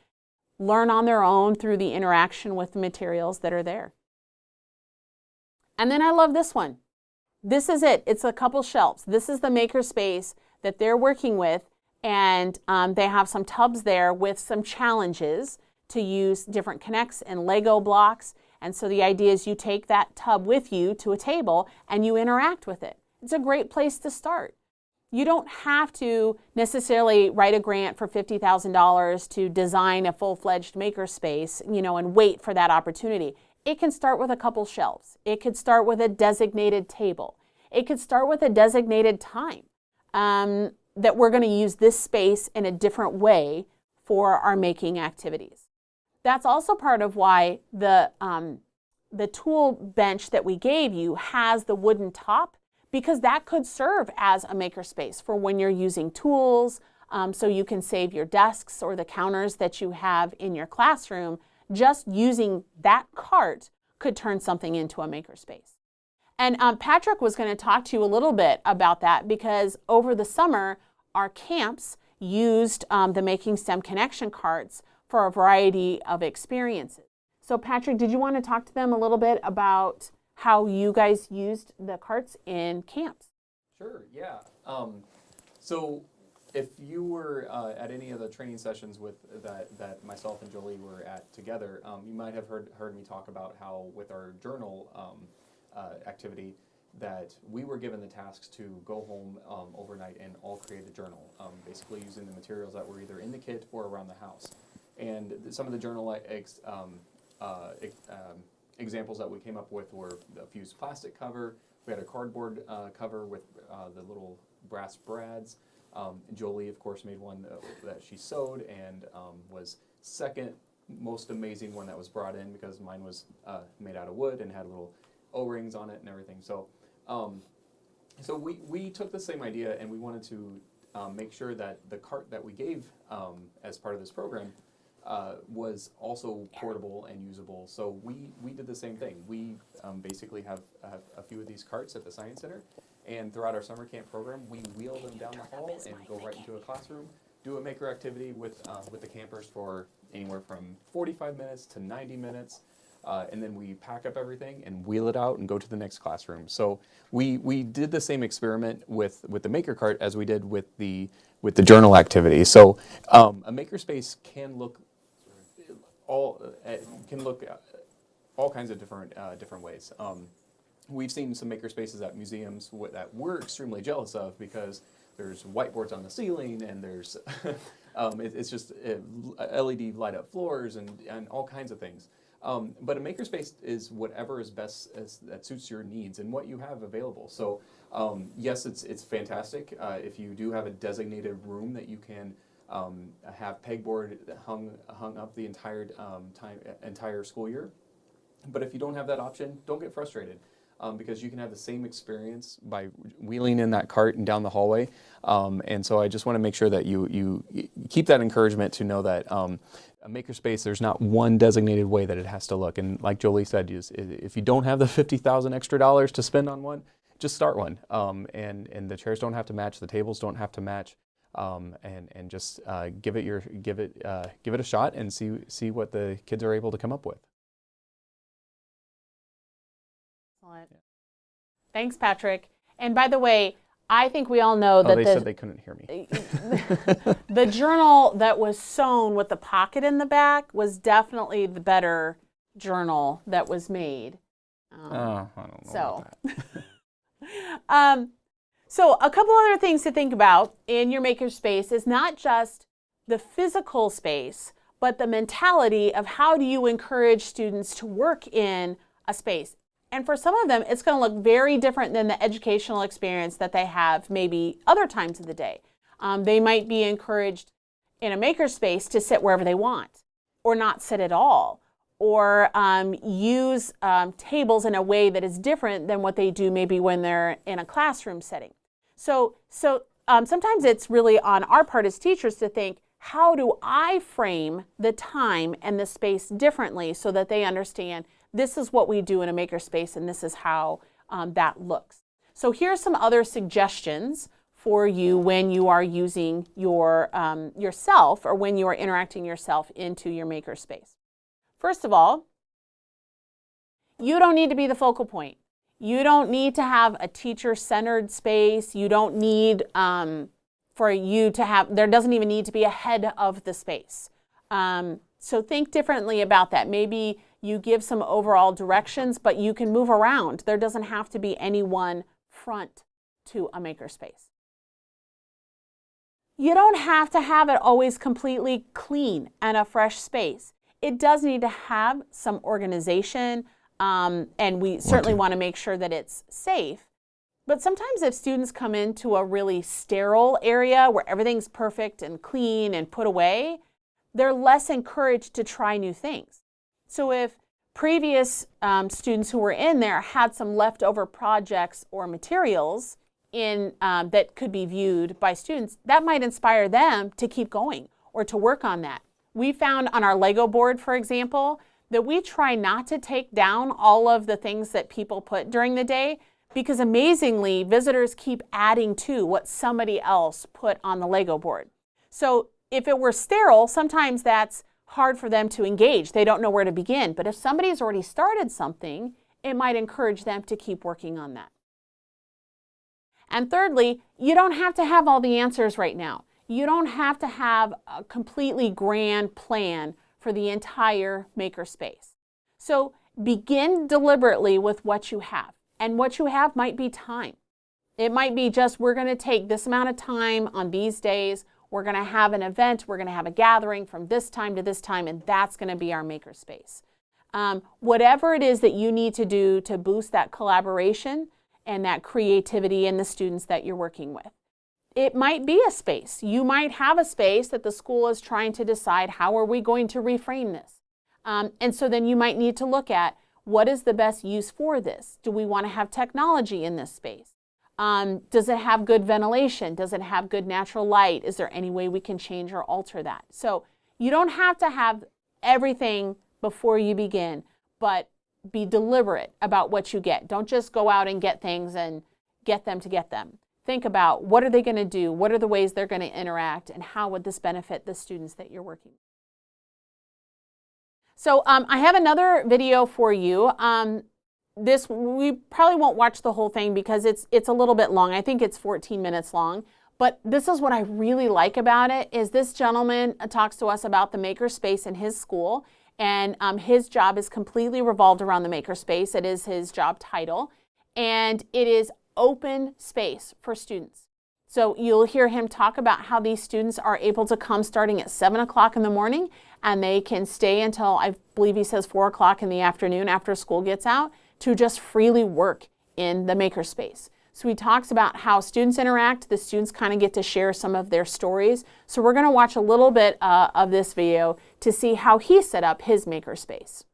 learn on their own through the interaction with the materials that are there. And then I love this one. This is it. It's a couple shelves. This is the makerspace that they're working with, and they have some tubs there with some challenges to use different connects and Lego blocks. And so the idea is you take that tub with you to a table and you interact with it. It's a great place to start. You don't have to necessarily write a grant for $50,000 to design a full-fledged makerspace, and wait for that opportunity. It can start with a couple shelves. It could start with a designated table. It could start with a designated time that we're going to use this space in a different way for our making activities. That's also part of why the tool bench that we gave you has the wooden top, because that could serve as a makerspace for when you're using tools, so you can save your desks or the counters that you have in your classroom. Just using that cart could turn something into a makerspace. And Patrick was going to talk to you a little bit about that, because over the summer, our camps used the Making STEM Connection carts for a variety of experiences. So Patrick, did you want to talk to them a little bit about how you guys used the carts in camps? Sure, yeah. So if you were at any of the training sessions with that myself and Jolie were at together, you might have heard me talk about how with our journal activity that we were given the tasks to go home overnight and all create a journal, basically using the materials that were either in the kit or around the house. And some of the journal examples that we came up with were a fused plastic cover. We had a cardboard cover with the little brass brads. Jolie, of course, made one that she sewed and was second most amazing one that was brought in because mine was made out of wood and had little O-rings on it and everything. So, so we took the same idea and we wanted to make sure that the cart that we gave as part of this program was also portable and usable. So we did the same thing. We basically have a few of these carts at the Science Center, and throughout our summer camp program, we wheel them down the hall and go right into a classroom, do a maker activity with the campers for anywhere from 45 minutes to 90 minutes, and then we pack up everything and wheel it out and go to the next classroom. So we did the same experiment with the maker cart as we did with the journal activity. So a makerspace can look all kinds of different ways. We've seen some maker spaces at museums that we're extremely jealous of because there's whiteboards on the ceiling and there's it's just LED light up floors and all kinds of things. But a makerspace is whatever is best that suits your needs and what you have available. So yes, it's fantastic if you do have a designated room that you can have pegboard hung up the entire school year. But if you don't have that option, don't get frustrated. Because you can have the same experience by wheeling in that cart and down the hallway. And so I just want to make sure that you keep that encouragement to know that a makerspace, there's not one designated way that it has to look. And like Jolie said, if you don't have the $50,000 extra to spend on one, just start one. And the chairs don't have to match, the tables don't have to match. And just give it a shot and see what the kids are able to come up with. Excellent. Thanks, Patrick. And by the way, I think we all know that they said they couldn't hear me. The journal that was sewn with the pocket in the back was definitely the better journal that was made. I don't know about that. So a couple other things to think about in your makerspace is not just the physical space, but the mentality of how do you encourage students to work in a space. And for some of them, it's going to look very different than the educational experience that they have maybe other times of the day. They might be encouraged in a makerspace to sit wherever they want or not sit at all, or use tables in a way that is different than what they do maybe when they're in a classroom setting. So sometimes it's really on our part as teachers to think, how do I frame the time and the space differently so that they understand this is what we do in a makerspace and this is how that looks. So here's some other suggestions for you when you are using your yourself or when you are interacting yourself into your makerspace. First of all, you don't need to be the focal point. You don't need to have a teacher-centered space. You don't need for you to have, there doesn't even need to be a head of the space. So think differently about that. Maybe you give some overall directions, but you can move around. There doesn't have to be any one front to a makerspace. You don't have to have it always completely clean and a fresh space. It does need to have some organization, and we certainly want to make sure that it's safe. But sometimes if students come into a really sterile area where everything's perfect and clean and put away, they're less encouraged to try new things. So if previous students who were in there had some leftover projects or materials that could be viewed by students, that might inspire them to keep going or to work on that. We found on our Lego board, for example, that we try not to take down all of the things that people put during the day because amazingly, visitors keep adding to what somebody else put on the Lego board. So if it were sterile, sometimes that's hard for them to engage. They don't know where to begin. But if somebody's already started something, it might encourage them to keep working on that. And thirdly, you don't have to have all the answers right now. You don't have to have a completely grand plan for the entire makerspace. So begin deliberately with what you have. And what you have might be time. It might be just, we're going to take this amount of time on these days. We're going to have an event. We're going to have a gathering from this time to this time, and that's going to be our makerspace. Whatever it is that you need to do to boost that collaboration and that creativity in the students that you're working with. It might be a space. You might have a space that the school is trying to decide, how are we going to reframe this? And so then you might need to look at, what is the best use for this? Do we want to have technology in this space? Does it have good ventilation? Does it have good natural light? Is there any way we can change or alter that? So you don't have to have everything before you begin, but be deliberate about what you get. Don't just go out and get things and get them to get them. Think about, what are they going to do? What are the ways they're going to interact? And how would this benefit the students that you're working with? So I have another video for you. We probably won't watch the whole thing because it's a little bit long. I think it's 14 minutes long. But this is what I really like about it, is this gentleman talks to us about the makerspace in his school. And his job is completely revolved around the makerspace. It is his job title. And it is open space for students. So you'll hear him talk about how these students are able to come starting at 7 o'clock in the morning, and they can stay until, I believe he says, 4 o'clock in the afternoon after school gets out, to just freely work in the makerspace. So he talks about how students interact. The students kind of get to share some of their stories. So we're going to watch a little bit of this video to see how he set up his makerspace.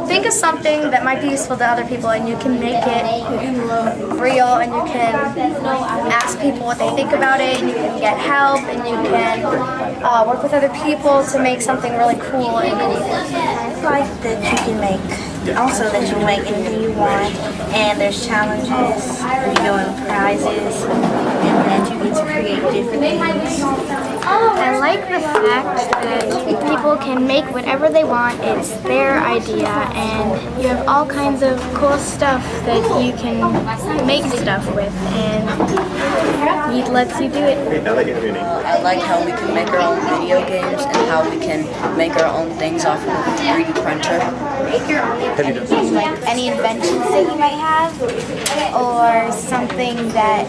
Think of something that might be useful to other people, and you can make it real, and you can ask people what they think about it, and you can get help, and you can work with other people to make something really cool and meaningful. I like that you can make, also that you can make anything you want, and there's challenges, and prizes, and that you get to create different things. I like the fact that people can make whatever they want. It's their idea, and you have all kinds of cool stuff that you can make stuff with, and it lets you do it. I like how we can make our own video games and how we can make our own things off of a 3D printer. Like any inventions that you might have, or something that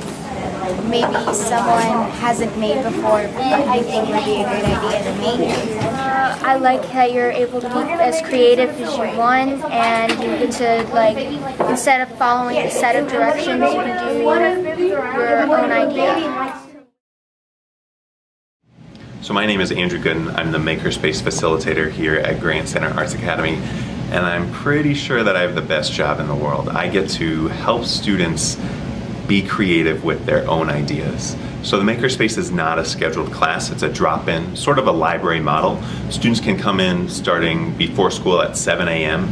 maybe someone hasn't made before, but you think would be a great idea to make. I like how you're able to be as creative as you want, and you get to, like, instead of following a set of directions, you can do your own idea. So my name is Andrew Gooden. I'm the Makerspace Facilitator here at Grant Center Arts Academy, and I'm pretty sure that I have the best job in the world. I get to help students be creative with their own ideas. So the Makerspace is not a scheduled class, it's a drop-in, sort of a library model. Students can come in starting before school at 7 a.m.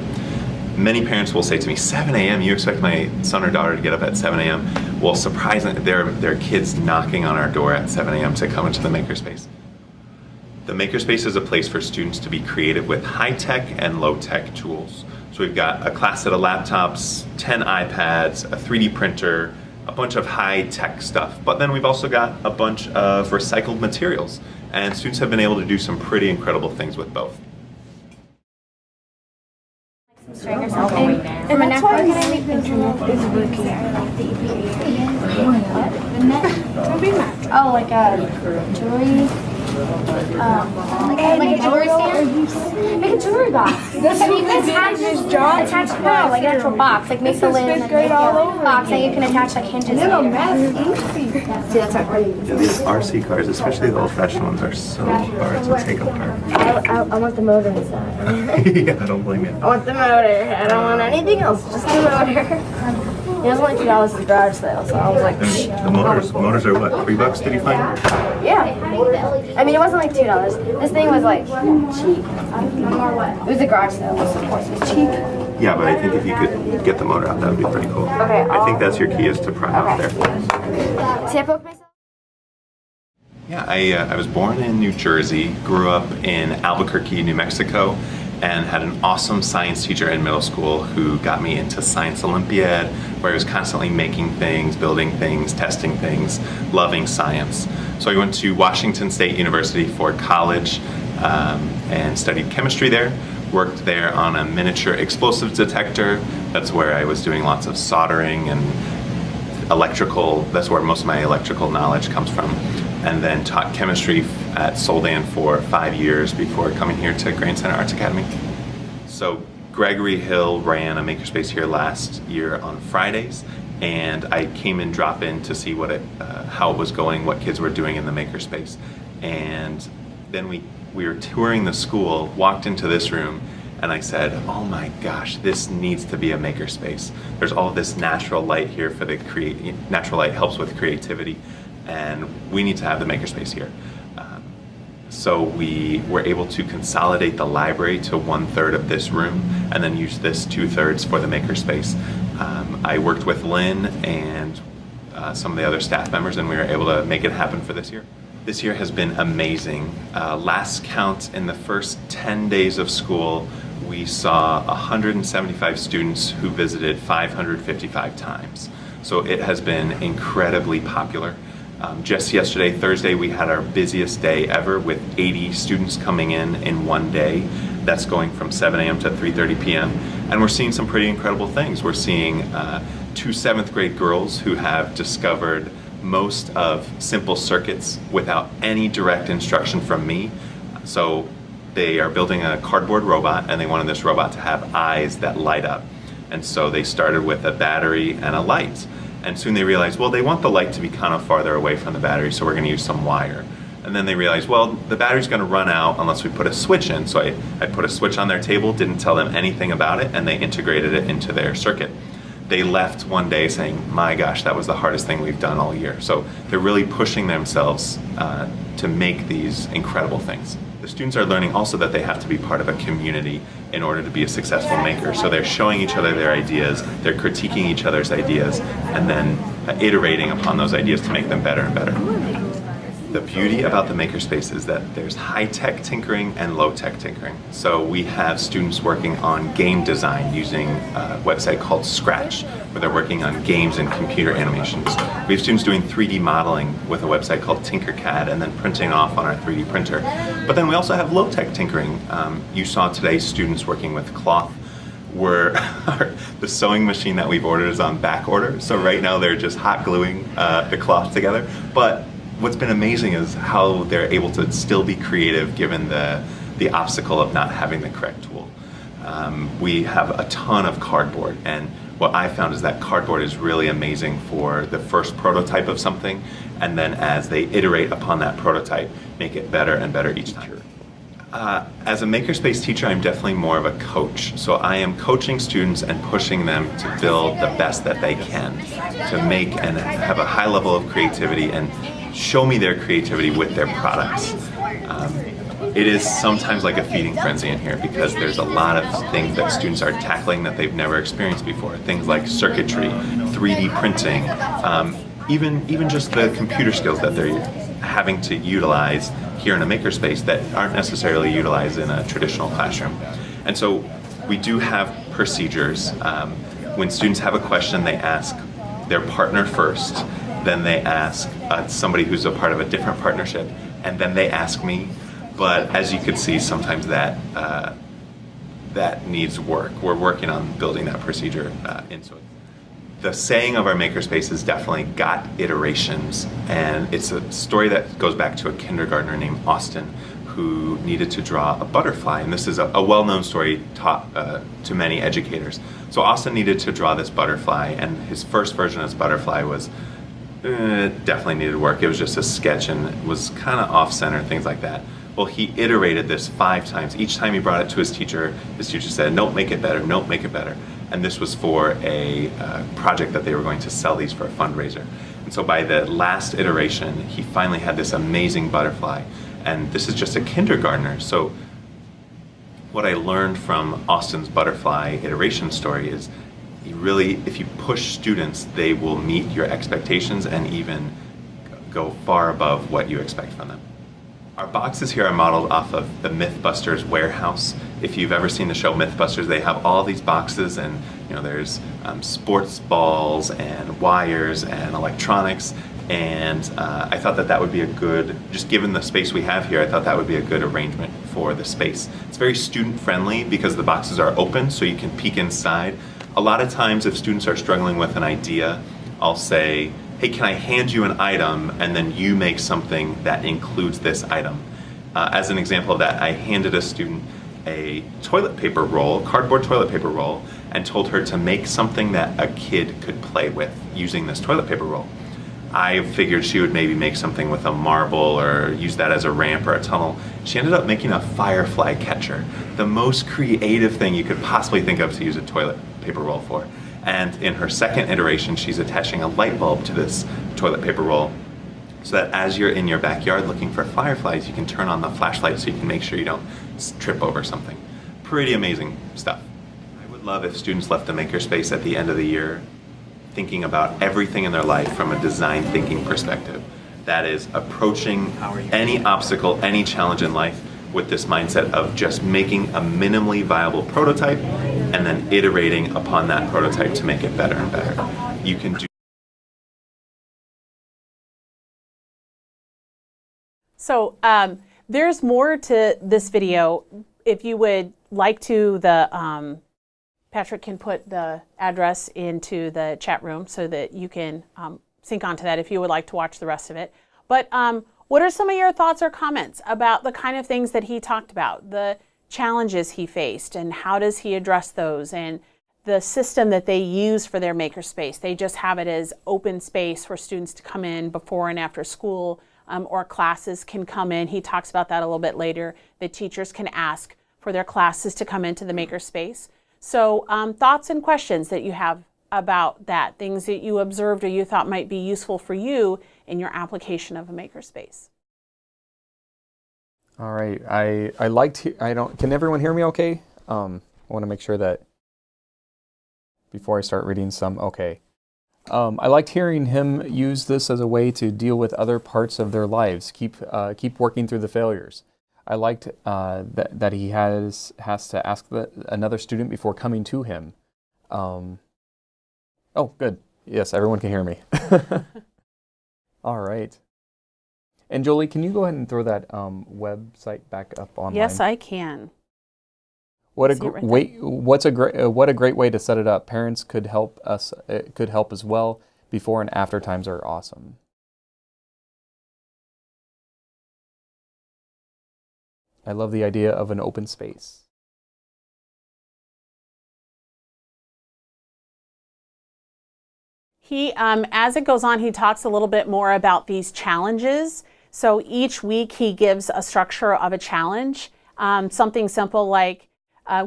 Many parents will say to me, 7 a.m., you expect my son or daughter to get up at 7 a.m.? Well, surprisingly, there are kids knocking on our door at 7 a.m. to come into the Makerspace. The Makerspace is a place for students to be creative with high-tech and low-tech tools. So we've got a class set of laptops, 10 iPads, a 3D printer, a bunch of high-tech stuff. But then we've also got a bunch of recycled materials, and students have been able to do some pretty incredible things with both. String or something. From a network, can I make the internet is working? Oh, like a jewelry. Like a jewelry stand? Make a jewelry box. This you can attach like an actual box. Like make the lid and then make a box, and you can attach like hinges. See, that's not pretty. Yeah, these RC cars, especially the old-fashioned ones, are so hard to take apart. I want the motor inside. Yeah, I don't blame you. I want the motor. I don't want anything else, just the motor. It was only $2 at the garage sale, so I was like, The motors are what, $3 did you find? yeah. I mean, it wasn't like $2. This thing was like cheap. It was a garage sale, so of course it was cheap. Yeah, but I think if you could get the motor out, that would be pretty cool. Okay, I think that's your key, is to pry out there. See, I poked myself. Yeah, I was born in New Jersey, grew up in Albuquerque, New Mexico, and had an awesome science teacher in middle school who got me into Science Olympiad, where I was constantly making things, building things, testing things, loving science. So I went to Washington State University for college and studied chemistry there. Worked there on a miniature explosives detector. That's where I was doing lots of soldering and electrical. That's where most of my electrical knowledge comes from. And then taught chemistry at Soldan for 5 years before coming here to Grand Center Arts Academy. So Gregory Hill ran a makerspace here last year on Fridays, and I came and dropped in to see what how it was going, what kids were doing in the makerspace. And then we were touring the school, walked into this room, and I said, oh my gosh, this needs to be a makerspace. There's all this natural light here for the natural light helps with creativity, and we need to have the makerspace here. So we were able to consolidate the library to 1/3 of this room and then use this 2/3 for the makerspace. I worked with Lynn and some of the other staff members, and we were able to make it happen for this year. This year has been amazing. Last count, in the first 10 days of school, we saw 175 students who visited 555 times. So it has been incredibly popular. Just yesterday, Thursday, we had our busiest day ever with 80 students coming in one day. That's going from 7 a.m. to 3:30 p.m. And we're seeing some pretty incredible things. We're seeing 2 7th grade girls who have discovered most of simple circuits without any direct instruction from me. So they are building a cardboard robot, and they wanted this robot to have eyes that light up. And so they started with a battery and a light. And soon they realized, well, they want the light to be kind of farther away from the battery, so we're going to use some wire. And then they realized, well, the battery's going to run out unless we put a switch in. So I put a switch on their table, didn't tell them anything about it, and they integrated it into their circuit. They left one day saying, my gosh, that was the hardest thing we've done all year. So they're really pushing themselves to make these incredible things. The students are learning also that they have to be part of a community in order to be a successful maker. So they're showing each other their ideas, they're critiquing each other's ideas, and then iterating upon those ideas to make them better and better. The beauty about the makerspace is that there's high-tech tinkering and low-tech tinkering. So we have students working on game design using a website called Scratch, where they're working on games and computer animations. We have students doing 3D modeling with a website called Tinkercad and then printing off on our 3D printer. But then we also have low-tech tinkering. You saw today students working with cloth. The sewing machine that we've ordered is on back order. So right now they're just hot gluing the cloth together. But what's been amazing is how they're able to still be creative given the obstacle of not having the correct tool. We have a ton of cardboard, and what I found is that cardboard is really amazing for the first prototype of something, and then as they iterate upon that prototype, make it better and better each time. As a makerspace teacher, I'm definitely more of a coach. So I am coaching students and pushing them to build the best that they can, to make and have a high level of creativity and show me their creativity with their products. It is sometimes like a feeding frenzy in here because there's a lot of things that students are tackling that they've never experienced before. Things like circuitry, 3D printing, even just the computer skills that they're having to utilize here in a makerspace that aren't necessarily utilized in a traditional classroom. And so we do have procedures. When students have a question, they ask their partner first, then they ask somebody who's a part of a different partnership, and then they ask me. But as you can see, sometimes that needs work. We're working on building that procedure into it. The saying of our makerspace is definitely got iterations, and it's a story that goes back to a kindergartner named Austin who needed to draw a butterfly, and this is a well-known story taught to many educators. So Austin needed to draw this butterfly, and his first version of this butterfly was definitely needed work. It was just a sketch and was kind of off-center, things like that. Well, he iterated this 5 times. Each time he brought it to his teacher said, nope, make it better, nope, make it better. And this was for a project that they were going to sell these for a fundraiser. And so by the last iteration, he finally had this amazing butterfly. And this is just a kindergartner. So what I learned from Austin's butterfly iteration story is if you push students, they will meet your expectations and even go far above what you expect from them. Our boxes here are modeled off of the Mythbusters warehouse. If you've ever seen the show Mythbusters, they have all these boxes, and there's sports balls and wires and electronics, and I thought that would be a good, just given the space we have here, I thought that would be a good arrangement for the space. It's very student friendly because the boxes are open so you can peek inside. A lot of times if students are struggling with an idea, I'll say, hey, can I hand you an item and then you make something that includes this item? As an example of that, I handed a student a toilet paper roll, cardboard toilet paper roll, and told her to make something that a kid could play with using this toilet paper roll. I figured she would maybe make something with a marble or use that as a ramp or a tunnel. She ended up making a firefly catcher, the most creative thing you could possibly think of to use a toilet paper roll for. And in her second iteration, she's attaching a light bulb to this toilet paper roll so that as you're in your backyard looking for fireflies, you can turn on the flashlight so you can make sure you don't trip over something. Pretty amazing stuff. I would love if students left the makerspace at the end of the year thinking about everything in their life from a design thinking perspective. That is approaching any obstacle, any challenge in life with this mindset of just making a minimally viable prototype and then iterating upon that prototype to make it better and better. You can do. So there's more to this video. If you would like to, Patrick can put the address into the chat room so that you can sync onto that if you would like to watch the rest of it. But what are some of your thoughts or comments about the kind of things that he talked about, the challenges he faced, and how does he address those, and the system that they use for their makerspace? They just have it as open space for students to come in before and after school, or classes can come in. He talks about that a little bit later. The teachers can ask for their classes to come into the makerspace. So thoughts and questions that you have about that, things that you observed or you thought might be useful for you in your application of a makerspace. All right, I liked, can everyone hear me okay? I want to make sure that before I start reading some, okay. I liked hearing him use this as a way to deal with other parts of their lives, keep working through the failures. I liked that he has to ask another student before coming to him. Oh, good. Yes, everyone can hear me. All right. And Jolie, can you go ahead and throw that website back up online? Yes, I can. What a great way to set it up. Parents could help us. Could help as well. Before and after times are awesome. I love the idea of an open space. He, as it goes on, he talks a little bit more about these challenges. So each week he gives a structure of a challenge, something simple like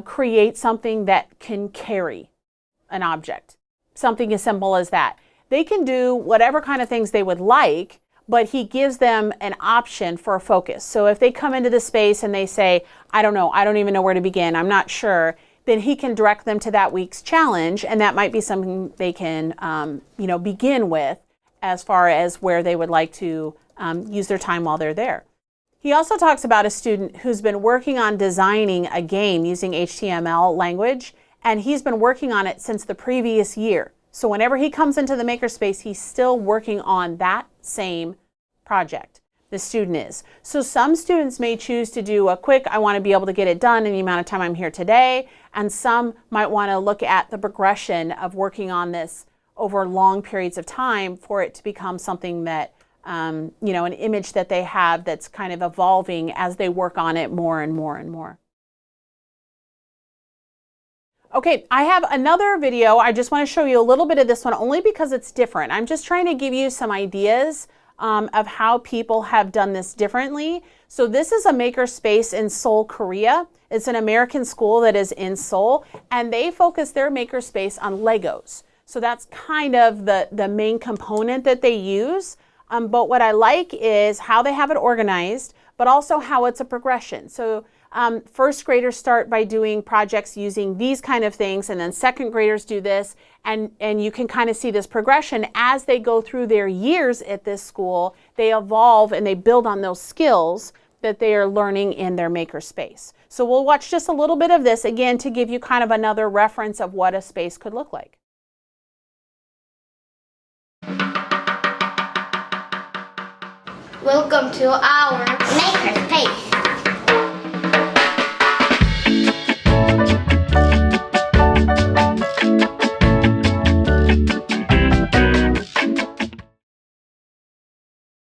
create something that can carry an object, something as simple as that. They can do whatever kind of things they would like, but he gives them an option for a focus. So if they come into the space and they say, I don't know, I don't even know where to begin, I'm not sure, then he can direct them to that week's challenge, and that might be something they can begin with as far as where they would like to use their time while they're there. He also talks about a student who's been working on designing a game using HTML language, and he's been working on it since the previous year. So whenever he comes into the makerspace, he's still working on that same project. The student is. So some students may choose to do a quick, I want to be able to get it done in the amount of time I'm here today, and some might want to look at the progression of working on this over long periods of time for it to become something that, an image that they have that's kind of evolving as they work on it more and more and more. Okay, I have another video. I just want to show you a little bit of this one only because it's different. I'm just trying to give you some ideas of how people have done this differently. So this is a makerspace in Seoul, Korea. It's an American school that is in Seoul, and they focus their makerspace on Legos. So that's kind of the main component that they use. But what I like is how they have it organized but also how it's a progression. So first graders start by doing projects using these kind of things, and then second graders do this, and you can kind of see this progression as they go through their years at this school. They evolve and they build on those skills that they are learning in their makerspace. So we'll watch just a little bit of this again to give you kind of another reference of what a space could look like. Welcome to our makerspace.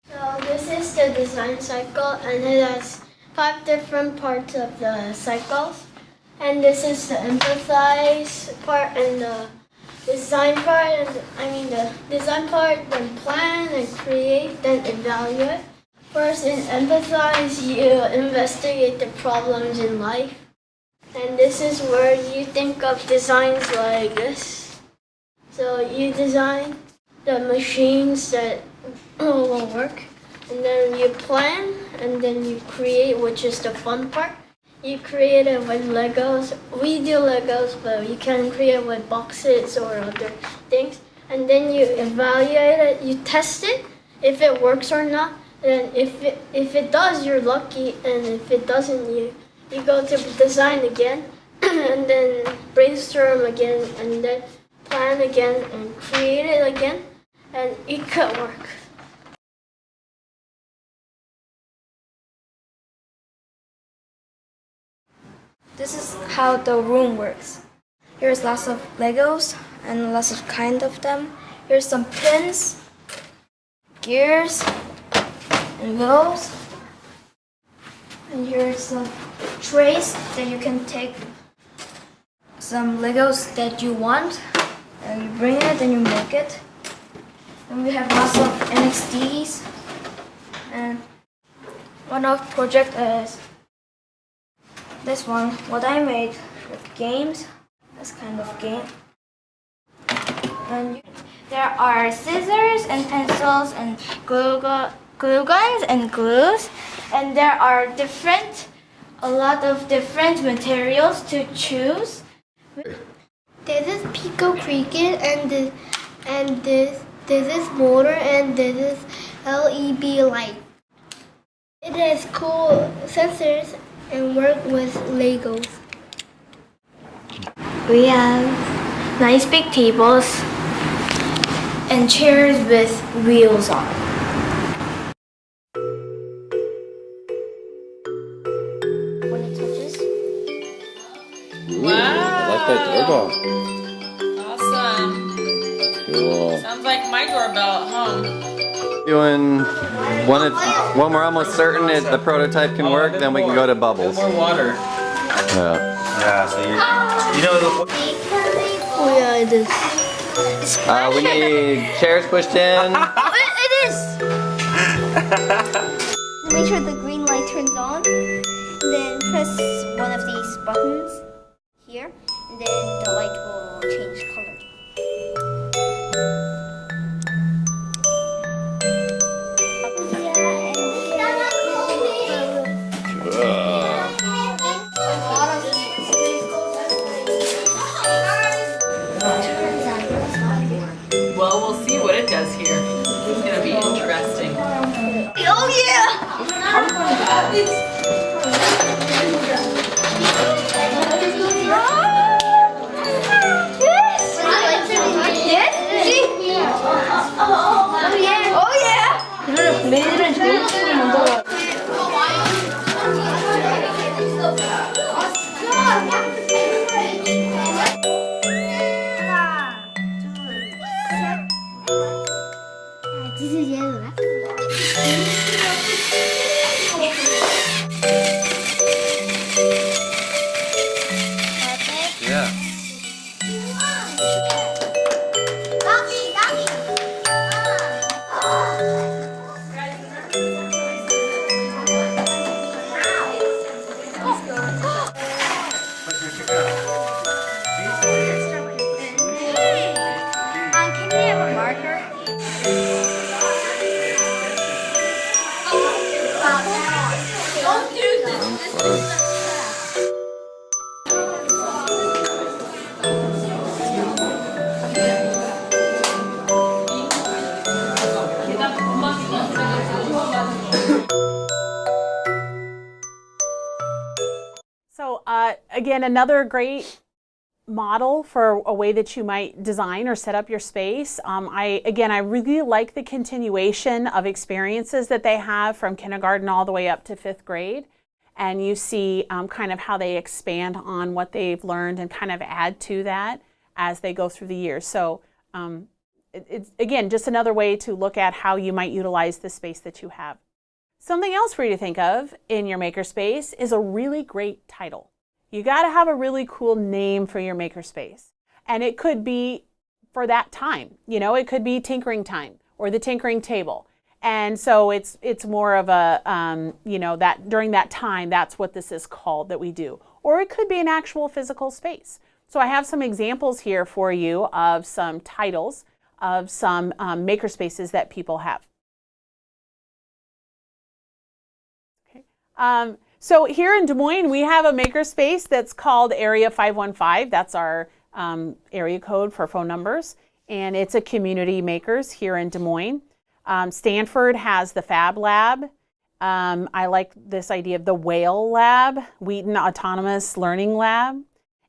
So this is the design cycle, and it has 5 different parts of the cycles. And this is the empathize part and the design part, and the design part, then plan and create, then evaluate. First, in empathize, you investigate the problems in life. And this is where you think of designs like this. So you design the machines that will work, and then you plan, and then you create, which is the fun part. You create it with Legos. We do Legos, but you can create with boxes or other things. And then you evaluate it, you test it, if it works or not. And if it does, you're lucky, and if it doesn't, you go to design again, and then brainstorm again, and then plan again, and create it again, and it could work. This is how the room works. Here's lots of Legos and lots of kind of them. Here's some pins, gears, and wheels. And here's some trays that you can take some Legos that you want, and you bring it and you make it. And we have lots of NXTs. And one of the project is this one, what I made with games, this kind of game. And there are scissors and pencils and glue guns and glues. And there are a lot of different materials to choose. This is Pico Cricut, and this is motor, and this is LED light. It has cool sensors and work with Legos. We have nice big tables and chairs with wheels on. When it touches. Wow. I like that doorbell. Awesome. Cool. Sounds like my doorbell at home. When we're almost certain that the prototype can work, then we can go to bubbles. More water. Yeah. Yeah, so you know the... Oh yeah, it is. We need chairs pushed in. It is! Make sure the green light turns on, and then press one of these buttons here, and then the light will change color. Well, we'll see what it does here. It's going to be interesting. Oh yeah! Yes! So again, another great model for a way that you might design or set up your space. I really like the continuation of experiences that they have from kindergarten all the way up to 5th grade. And you see kind of how they expand on what they've learned and kind of add to that as they go through the years. So it's, again, just another way to look at how you might utilize the space that you have. Something else for you to think of in your makerspace is a really great title. You got to have a really cool name for your makerspace. And it could be for that time. You know, it could be tinkering time or the tinkering table. And so it's more of a, you know, that during that time, that's what this is called that we do. Or it could be an actual physical space. So I have some examples here for you of some titles of some makerspaces that people have. Okay. So here in Des Moines, we have a makerspace that's called Area 515. That's our area code for phone numbers. And it's a community makers here in Des Moines. Stanford has the Fab Lab. I like this idea of the Whale Lab, Wheaton Autonomous Learning Lab,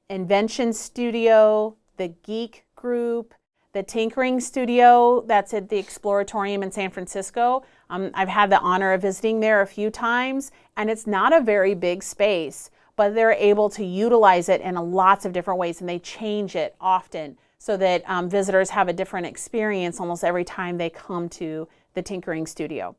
Invention Studio, the Geek Group, the Tinkering Studio, that's at the Exploratorium in San Francisco. I've had the honor of visiting there a few times, and it's not a very big space, but they're able to utilize it in lots of different ways, and they change it often so that visitors have a different experience almost every time they come to the Tinkering Studio.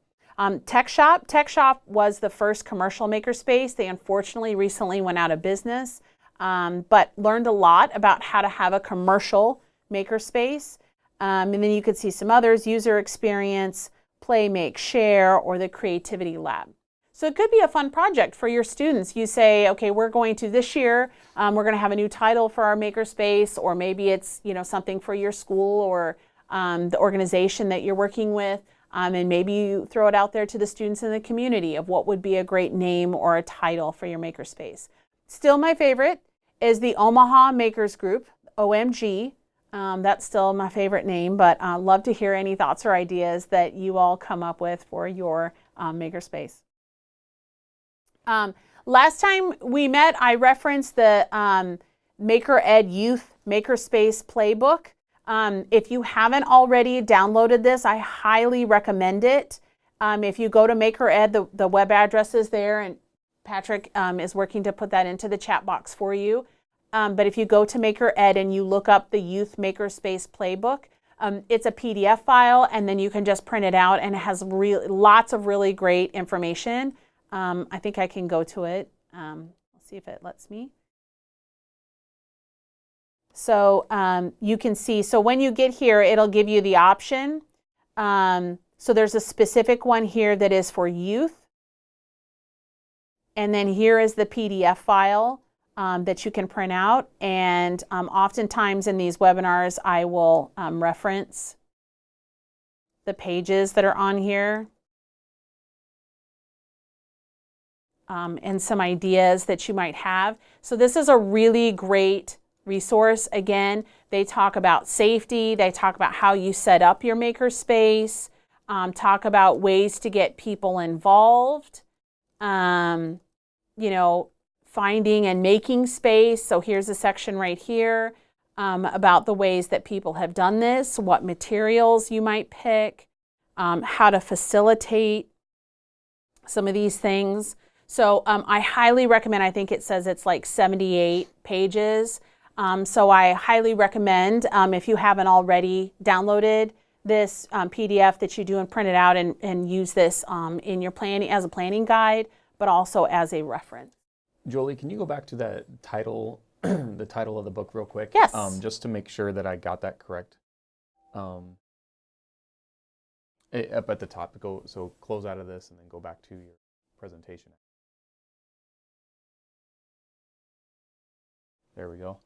Tech Shop was the first commercial makerspace. They unfortunately recently went out of business, but learned a lot about how to have a commercial makerspace. And then you could see some others: User Experience, Play, Make, Share, or the Creativity Lab. So it could be a fun project for your students. You say, okay, we're going to this year, we're going to have a new title for our makerspace, or maybe it's, you know, something for your school or the organization that you're working with, and maybe you throw it out there to the students in the community of what would be a great name or a title for your makerspace. Still, my favorite is the Omaha Makers Group, OMG. That's still my favorite name, but I'd love to hear any thoughts or ideas that you all come up with for your makerspace. Last time we met, I referenced the Maker Ed Youth Makerspace Playbook. If you haven't already downloaded this, I highly recommend it. If you go to Maker Ed, the web address is there, and Patrick is working to put that into the chat box for you. But if you go to Maker Ed and you look up the Youth Makerspace Playbook, it's a PDF file, and then you can just print it out, and it has lots of really great information. I think I can go to it. Let's see if it lets me. So you can see, so when you get here, it'll give you the option. So there's a specific one here that is for youth. And then here is the PDF file that you can print out. And oftentimes in these webinars, I will reference the pages that are on here. And some ideas that you might have. So this is a really great resource. Again, they talk about safety, they talk about how you set up your makerspace, talk about ways to get people involved, you know, finding and making space. So here's a section right here about the ways that people have done this, what materials you might pick, how to facilitate some of these things. So I highly recommend, I think it says it's like 78 pages. So I highly recommend, if you haven't already downloaded this PDF, that you do and print it out and use this in your planning as a planning guide, but also as a reference. Jolie, can you go back to that title, the title of the book real quick? Yes. Just to make sure that I got that correct. Up at the top, so close out of this and then go back to your presentation. There we go.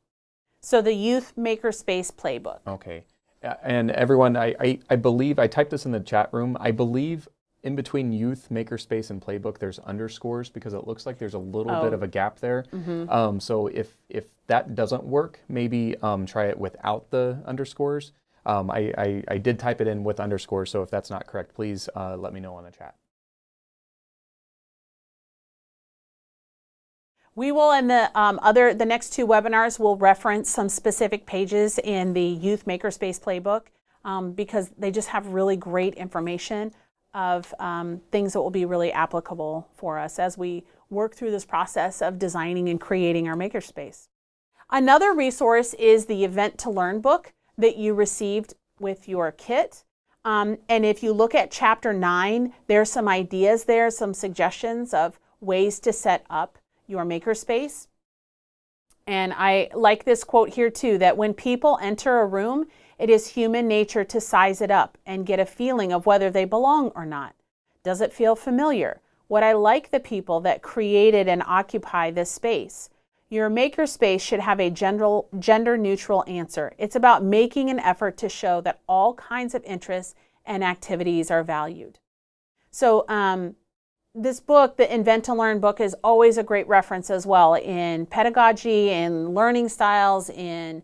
So the Youth Makerspace Playbook. Okay. And everyone, I believe, I typed this in the chat room, I believe in between youth, makerspace, and playbook, there's underscores because it looks like there's a little bit of a gap there. So if that doesn't work, maybe try it without the underscores. I did type it in with underscores, so if that's not correct, please let me know on the chat. We will, in the next 2 webinars, we'll reference some specific pages in the Youth Makerspace Playbook because they just have really great information of things that will be really applicable for us as we work through this process of designing and creating our makerspace. Another resource is the Event to Learn book that you received with your kit. And if you look at Chapter 9, there's some ideas there, some suggestions of ways to set up your makerspace. And I like this quote here too, that when people enter a room, it is human nature to size it up and get a feeling of whether they belong or not. Does it feel familiar? Would I like the people that created and occupy this space? Your makerspace should have a gender neutral answer. It's about making an effort to show that all kinds of interests and activities are valued. So this book, the Invent to Learn book, is always a great reference as well in pedagogy, in learning styles, in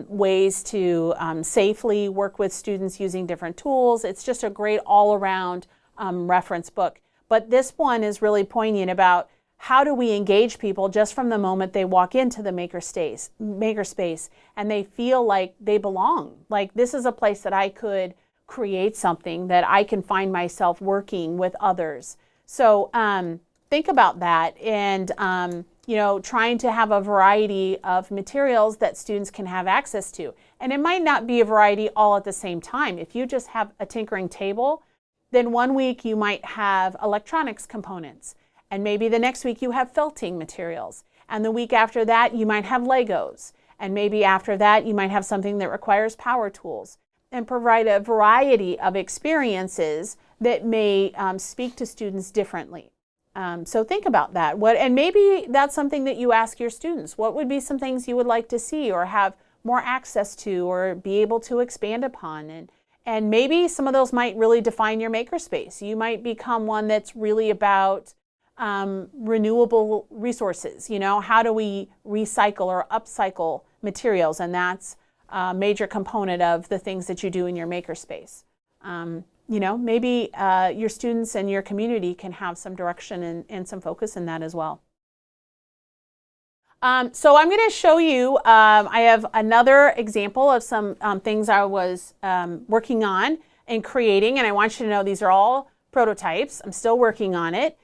ways to safely work with students using different tools. It's just a great all-around reference book. But this one is really poignant about how do we engage people just from the moment they walk into the makerspace and they feel like they belong. Like, this is a place that I could create something, that I can find myself working with others. So think about that, and trying to have a variety of materials that students can have access to. And it might not be a variety all at the same time. If you just have a tinkering table, then one week you might have electronics components, and maybe the next week you have felting materials, and the week after that you might have Legos, and maybe after that you might have something that requires power tools, and provide a variety of experiences that may speak to students differently. So think about that. And maybe that's something that you ask your students. What would be some things you would like to see or have more access to or be able to expand upon? And maybe some of those might really define your makerspace. You might become one that's really about renewable resources. How do we recycle or upcycle materials? And that's a major component of the things that you do in your makerspace. Maybe your students and your community can have some direction and some focus in that as well. So I'm going to show you, I have another example of some things I was working on and creating, and I want you to know these are all prototypes. I'm still working on it.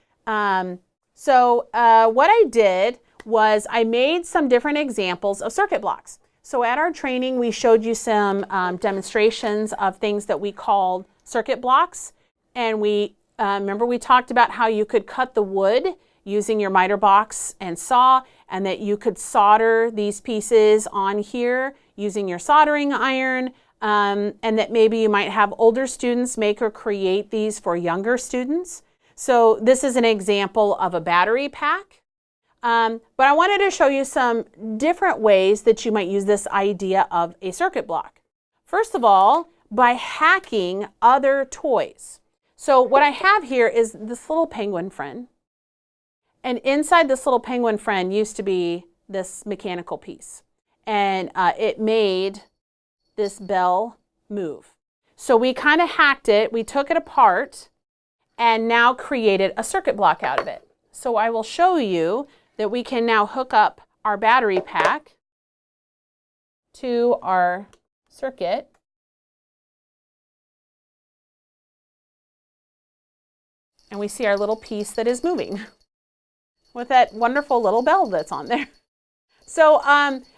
So what I did was I made some different examples of circuit blocks. So at our training, we showed you some demonstrations of things that we called circuit blocks. And we remember we talked about how you could cut the wood using your miter box and saw, and that you could solder these pieces on here using your soldering iron, and that maybe you might have older students make or create these for younger students. So this is an example of a battery pack. But I wanted to show you some different ways that you might use this idea of a circuit block. First of all, by hacking other toys. So what I have here is this little penguin friend. And inside this little penguin friend used to be this mechanical piece. And it made this bell move. So we kind of hacked it, we took it apart, and now created a circuit block out of it. So I will show you that we can now hook up our battery pack to our circuit. And we see our little piece that is moving with that wonderful little bell that's on there. So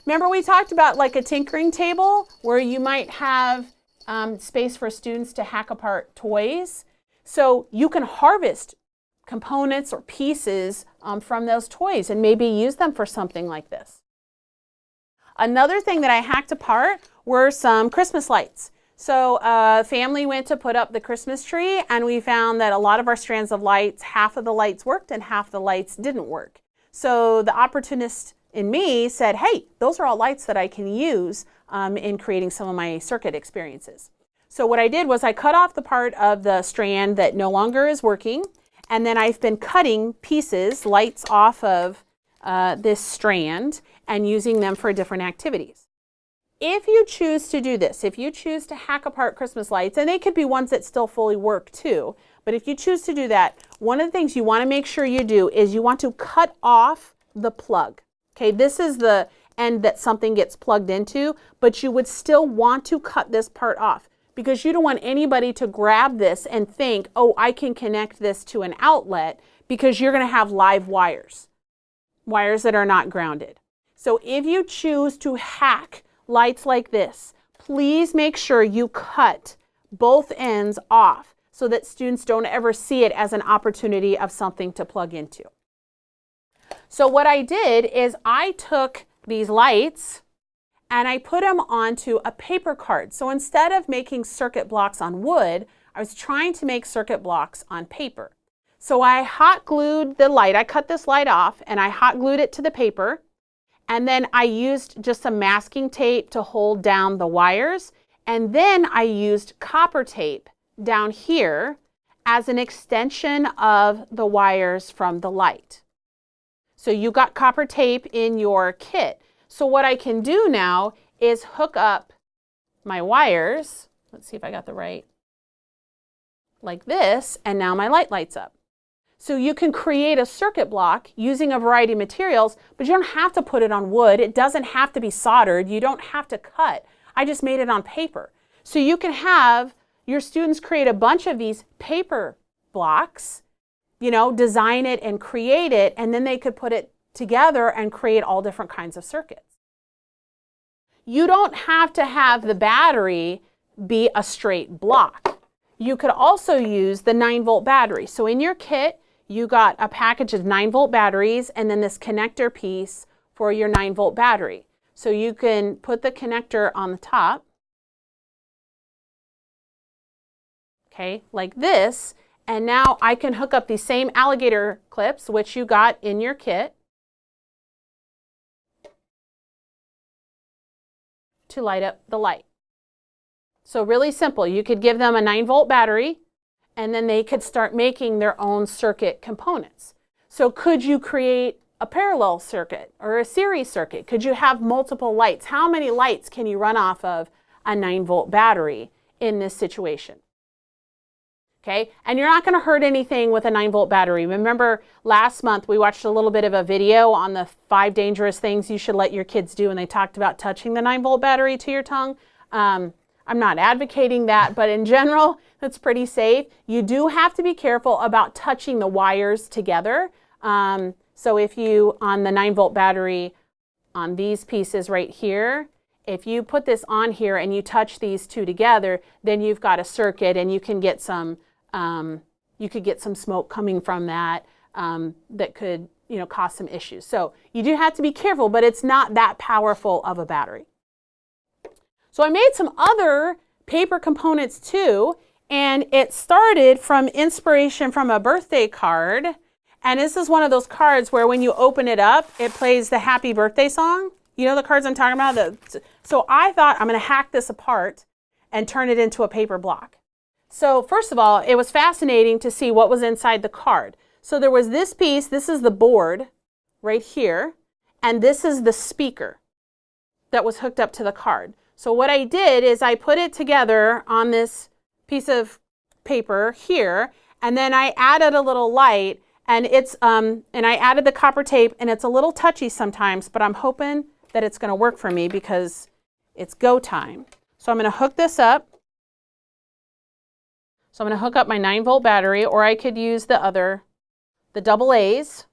remember we talked about like a tinkering table where you might have space for students to hack apart toys. So you can harvest components or pieces from those toys and maybe use them for something like this. Another thing that I hacked apart were some Christmas lights. So a family went to put up the Christmas tree, and we found that a lot of our strands of lights, half of the lights worked and half the lights didn't work. So the opportunist in me said, hey, those are all lights that I can use in creating some of my circuit experiences. So what I did was I cut off the part of the strand that no longer is working, and then I've been cutting pieces, lights off of this strand and using them for different activities. If you choose to do this, if you choose to hack apart Christmas lights, and they could be ones that still fully work too, but if you choose to do that, one of the things you want to make sure you do is you want to cut off the plug. Okay, this is the end that something gets plugged into, but you would still want to cut this part off because you don't want anybody to grab this and think, oh, I can connect this to an outlet, because you're going to have live wires that are not grounded. So if you choose to hack lights like this, please make sure you cut both ends off so that students don't ever see it as an opportunity of something to plug into. So what I did is I took these lights and I put them onto a paper card. So instead of making circuit blocks on wood, I was trying to make circuit blocks on paper. So I hot glued the light. I cut this light off and I hot glued it to the paper. And then I used just some masking tape to hold down the wires. And then I used copper tape down here as an extension of the wires from the light. So you got copper tape in your kit. So what I can do now is hook up my wires. Let's see if I got the right. Like this, and now my light lights up. So you can create a circuit block using a variety of materials, but you don't have to put it on wood. It doesn't have to be soldered. You don't have to cut. I just made it on paper. So you can have your students create a bunch of these paper blocks, you know, design it and create it, and then they could put it together and create all different kinds of circuits. You don't have to have the battery be a straight block. You could also use the 9-volt battery. So in your kit, you got a package of 9-volt batteries and then this connector piece for your 9-volt battery. So you can put the connector on the top, okay, like this, and now I can hook up these same alligator clips, which you got in your kit, to light up the light. So really simple. You could give them a 9-volt battery and then they could start making their own circuit components. So could you create a parallel circuit or a series circuit? Could you have multiple lights? How many lights can you run off of a 9-volt battery in this situation? Okay, and you're not going to hurt anything with a 9-volt battery. Remember last month we watched a little bit of a video on the 5 dangerous things you should let your kids do, and they talked about touching the 9-volt battery to your tongue. I'm not advocating that, but in general, that's pretty safe. You do have to be careful about touching the wires together. So if you, on the 9-volt battery, on these pieces right here, if you put this on here and you touch these two together, then you've got a circuit and you can get some you could get some smoke coming from that that could, you know, cause some issues. So you do have to be careful, but it's not that powerful of a battery. So I made some other paper components too, and it started from inspiration from a birthday card. And this is one of those cards where when you open it up, it plays the happy birthday song. You know the cards I'm talking about? So I thought I'm going to hack this apart and turn it into a paper block. So first of all, it was fascinating to see what was inside the card. So there was this piece, this is the board right here, and this is the speaker that was hooked up to the card. So what I did is I put it together on this piece of paper here, and then I added a little light, and it's and I added the copper tape, and it's a little touchy sometimes, but I'm hoping that it's going to work for me because it's go time. So I'm going to hook this up. So I'm going to hook up my 9-volt battery, or I could use the double A's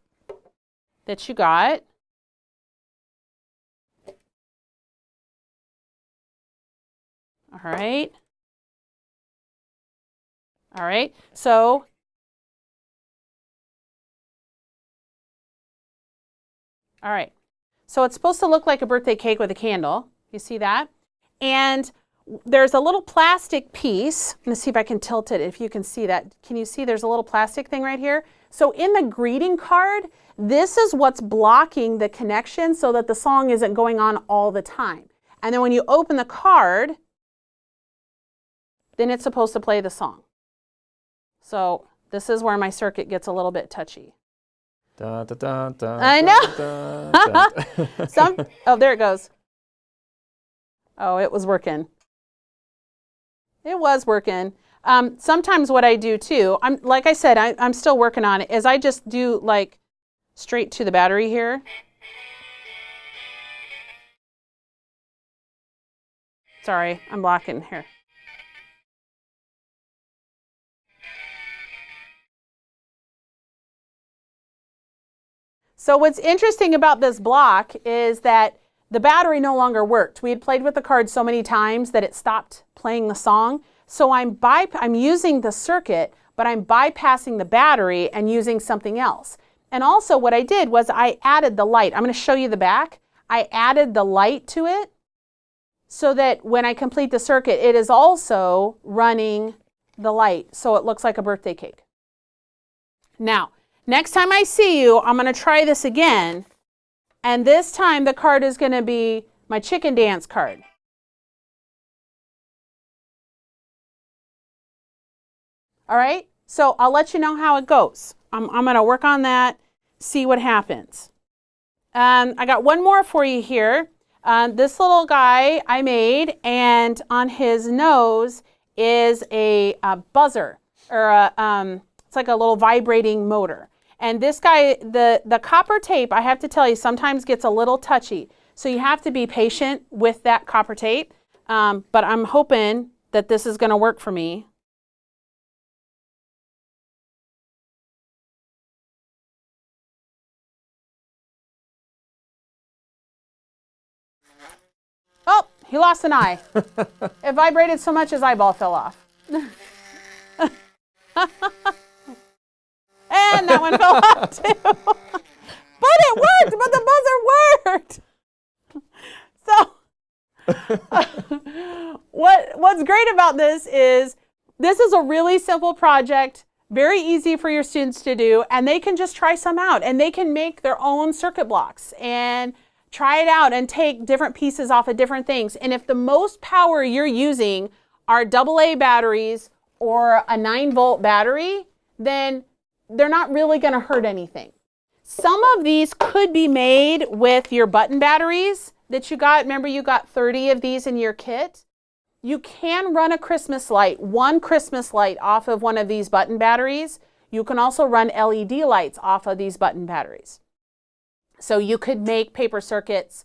that you got. All right. All right. So all right. So it's supposed to look like a birthday cake with a candle. You see that? And there's a little plastic piece. I'm going to see if I can tilt it, if you can see that. Can you see there's a little plastic thing right here? So in the greeting card, this is what's blocking the connection so that the song isn't going on all the time. And then when you open the card, then it's supposed to play the song. So this is where my circuit gets a little bit touchy. Da, da, da, da, I know. Oh, there it goes. Oh, it was working. It was working. Sometimes what I do too, like I said, I'm still working on it, is I just do like straight to the battery here. Sorry, I'm blocking here. So what's interesting about this block is that the battery no longer worked. We had played with the card so many times that it stopped playing the song. So I'm using the circuit, but I'm bypassing the battery and using something else. And also what I did was I added the light. I'm going to show you the back. I added the light to it so that when I complete the circuit, it is also running the light so it looks like a birthday cake. Now, next time I see you, I'm going to try this again. And this time the card is going to be my chicken dance card. All right, so I'll let you know how it goes. I'm going to work on that, see what happens. I got one more for you here. This little guy I made, and on his nose is a buzzer, or it's like a little vibrating motor. And this guy, the copper tape, I have to tell you, sometimes gets a little touchy. So you have to be patient with that copper tape. But I'm hoping that this is going to work for me. Oh, he lost an eye. It vibrated so much his eyeball fell off. And that one fell off too. But it worked, but the buzzer worked. So what's great about this is a really simple project, very easy for your students to do, and they can just try some out, and they can make their own circuit blocks and try it out and take different pieces off of different things. And if the most power you're using are AA batteries or a 9-volt battery, then they're not really going to hurt anything. Some of these could be made with your button batteries that you got. Remember, you got 30 of these in your kit. You can run a Christmas light, one Christmas light off of one of these button batteries. You can also run LED lights off of these button batteries. So you could make paper circuits,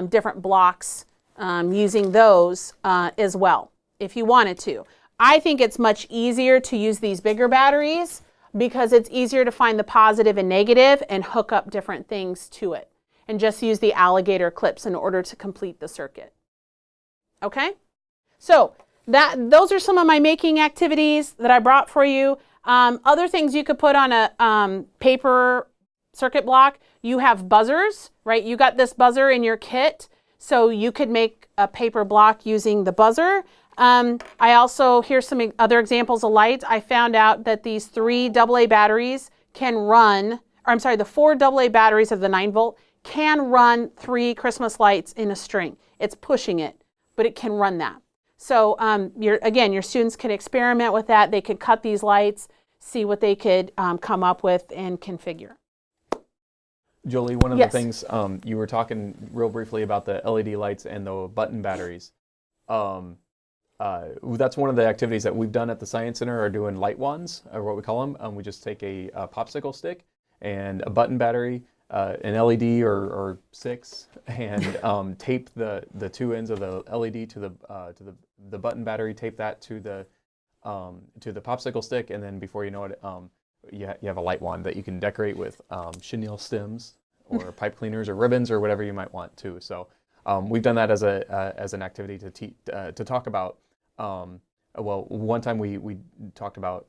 different blocks using those as well, if you wanted to. I think it's much easier to use these bigger batteries because it's easier to find the positive and negative and hook up different things to it. And just use the alligator clips in order to complete the circuit. Okay? So those are some of my making activities that I brought for you. Other things you could put on a paper circuit block. You have buzzers, right? You got this buzzer in your kit, so you could make a paper block using the buzzer. I also, here's some other examples of lights. I found out that these 3 AA batteries can run, or I'm sorry, the 4 AA batteries of the 9-volt can run 3 Christmas lights in a string. It's pushing it, but it can run that. So your students can experiment with that. They could cut these lights, see what they could come up with and configure. Jolie, one of Yes. the things you were talking real briefly about the LED lights and the button batteries. That's one of the activities that we've done at the Science Center, are doing light wands, or what we call them. We just take a popsicle stick and a button battery, an LED or 6, and tape the 2 ends of the LED to the button battery. Tape that to the popsicle stick, and then before you know it, you have a light wand that you can decorate with chenille stems or pipe cleaners or ribbons or whatever you might want to. So we've done that as an activity to talk about. Well, one time we talked about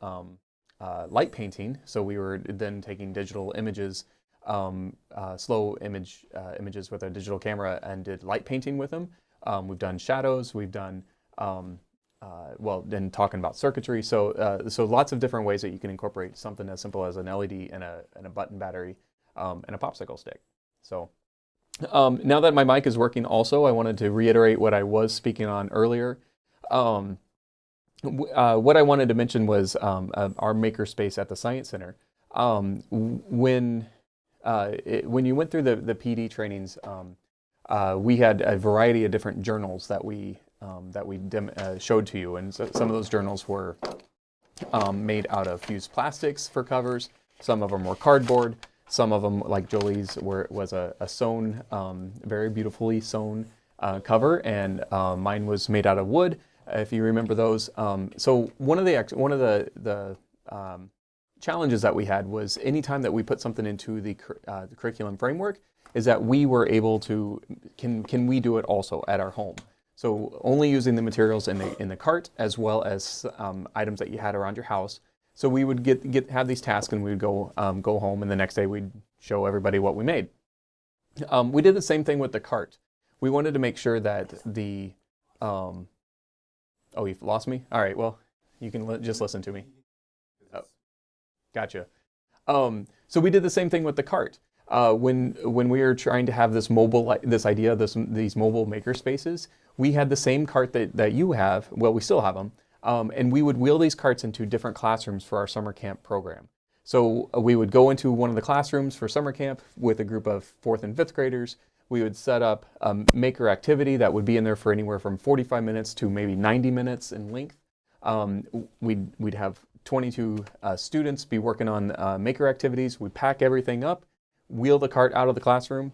light painting. So we were then taking digital images, slow images with a digital camera, and did light painting with them. We've done shadows. We've done then talking about circuitry. So lots of different ways that you can incorporate something as simple as an LED and a button battery and a popsicle stick. So now that my mic is working also, I wanted to reiterate what I was speaking on earlier. what I wanted to mention was our makerspace at the Science Center. When you went through the PD trainings, we had a variety of different journals that we showed to you, and so some of those journals were made out of fused plastics for covers. Some of them were cardboard. Some of them, like Jolie's, was a sewn, very beautifully sewn cover, and mine was made out of wood. If you remember those. So one of the challenges that we had was anytime that we put something into the curriculum framework, is that we were able to can we do it also at our home? So only using the materials in the cart as well as items that you had around your house. So we would have these tasks, and we would go home, and the next day we'd show everybody what we made. We did the same thing with the cart. We wanted to make sure that the oh, you've lost me? All right, well, you can just listen to me. Oh, gotcha. So we did the same thing with the cart. When we were trying to have these mobile maker spaces, we had the same cart that you have. Well, we still have them, and we would wheel these carts into different classrooms for our summer camp program. So we would go into one of the classrooms for summer camp with a group of 4th and 5th graders. We would set up a maker activity that would be in there for anywhere from 45 minutes to maybe 90 minutes in length. We'd have 22 students be working on maker activities. We'd pack everything up, wheel the cart out of the classroom,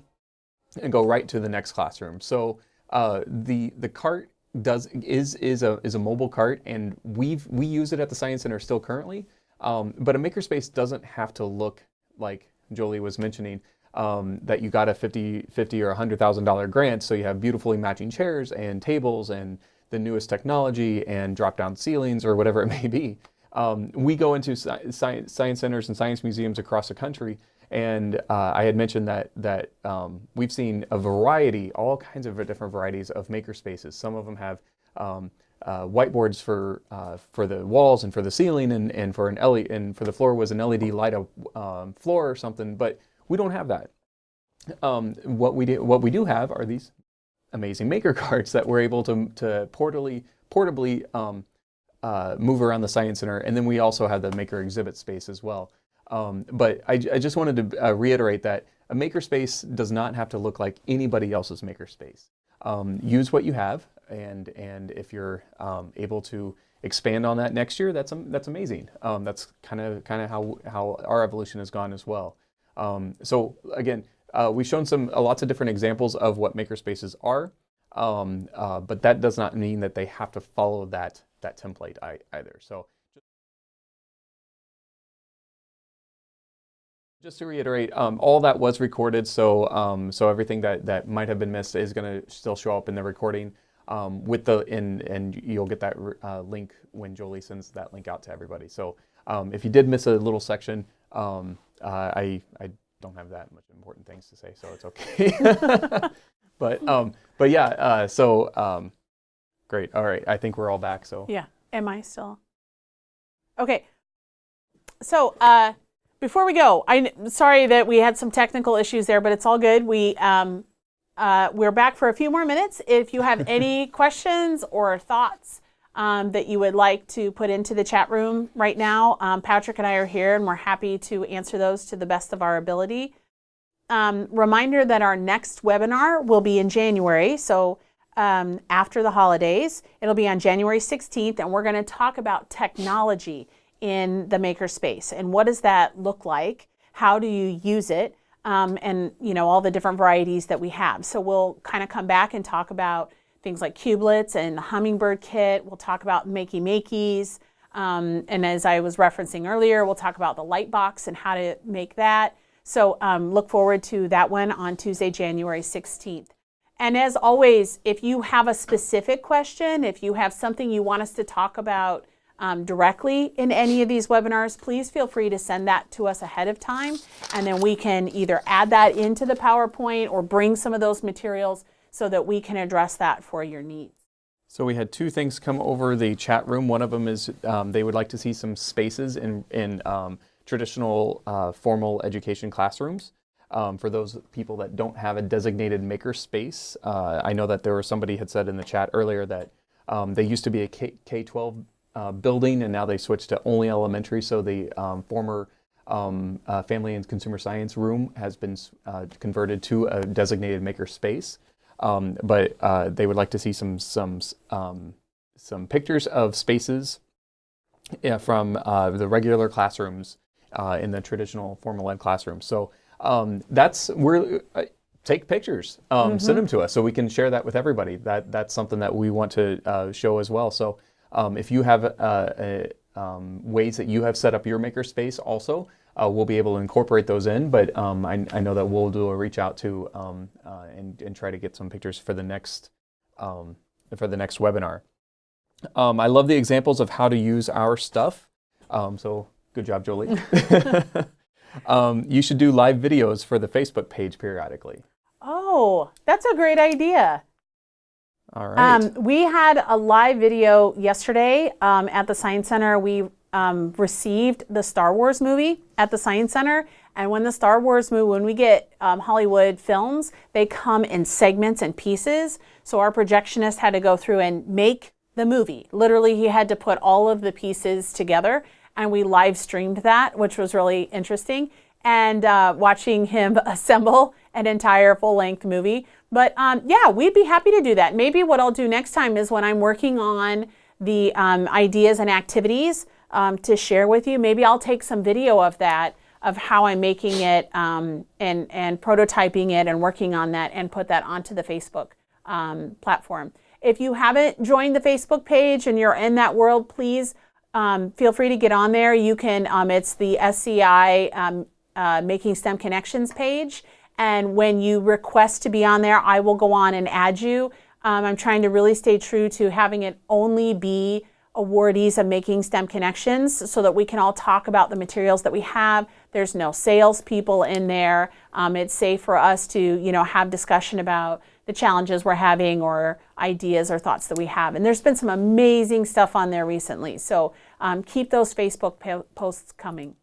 and go right to the next classroom. So the cart is a mobile cart, and we use it at the Science Center still currently. But a makerspace doesn't have to look like Jolie was mentioning, that you got a $50 or $100,000 grant, so you have beautifully matching chairs and tables and the newest technology and drop-down ceilings or whatever it may be. We go into science centers and science museums across the country, and I had mentioned that we've seen a variety, all kinds of different varieties of maker spaces. Some of them have whiteboards for the walls and for the ceiling, and for an LED, and for the floor was an LED light up floor or something. But we don't have that. What we do have are these amazing maker carts that we're able to portably move around the Science Center, and then we also have the maker exhibit space as well. But I just wanted to reiterate that a makerspace does not have to look like anybody else's makerspace. Use what you have, and if you're able to expand on that next year, that's amazing. That's kind of how our evolution has gone as well. So again, we've shown lots of different examples of what makerspaces are, but that does not mean that they have to follow that template either. So just to reiterate, all that was recorded, so everything that might have been missed is going to still show up in the recording, and you'll get that link when Jolie sends that link out to everybody. So if you did miss a little section, I don't have that much important things to say, so it's okay. but yeah, great. All right, I think we're all back. So yeah, am I still? Okay. So before we go, I'm sorry that we had some technical issues there, but it's all good. We're back for a few more minutes. If you have any questions or thoughts that you would like to put into the chat room right now, Patrick and I are here, and we're happy to answer those to the best of our ability. Reminder that our next webinar will be in January, so after the holidays. It'll be on January 16th, and we're going to talk about technology in the makerspace and what does that look like, how do you use it, and all the different varieties that we have. So we'll kind of come back and talk about things like cubelets and the hummingbird kit. We'll talk about makey-makeys, and as I was referencing earlier, we'll talk about the light box and how to make that. So look forward to that one on Tuesday, January 16th. And as always, if you have a specific question, if you have something you want us to talk about directly in any of these webinars, please feel free to send that to us ahead of time, and then we can either add that into the PowerPoint or bring some of those materials so that we can address that for your needs. So we had two things come over the chat room. One of them is they would like to see some spaces in traditional formal education classrooms. For those people that don't have a designated maker space. I know that somebody had said in the chat earlier that they used to be a K-12 building, and now they switched to only elementary. So the former Family and Consumer Science room has been converted to a designated maker space. But they would like to see some pictures of spaces from the regular classrooms in the traditional formal ed classroom. So take pictures, send them to us so we can share that with everybody. That's something that we want to show as well. So if you have ways that you have set up your makerspace also, we'll be able to incorporate those in. But I know that we'll do a reach out to and try to get some pictures for the next webinar. I love the examples of how to use our stuff. So good job, Jolie. You should do live videos for the Facebook page periodically. Oh, that's a great idea. All right. We had a live video yesterday at the Science Center. We received the Star Wars movie at the Science Center. And when the Star Wars movie, when we get Hollywood films, they come in segments and pieces. So our projectionist had to go through and make the movie. Literally, he had to put all of the pieces together, and we live streamed that, which was really interesting. And watching him assemble an entire full-length movie. But yeah, we'd be happy to do that. Maybe what I'll do next time is when I'm working on the ideas and activities to share with you, maybe I'll take some video of that, of how I'm making it and prototyping it and working on that, and put that onto the Facebook platform. If you haven't joined the Facebook page and you're in that world, please feel free to get on there. You can, it's the SCI Making STEM Connections page. And when you request to be on there, I will go on and add you. I'm trying to really stay true to having it only be awardees of Making STEM Connections so that we can all talk about the materials that we have. There's no salespeople in there. It's safe for us to, have discussion about the challenges we're having or ideas or thoughts that we have. And there's been some amazing stuff on there recently. So keep those Facebook posts coming.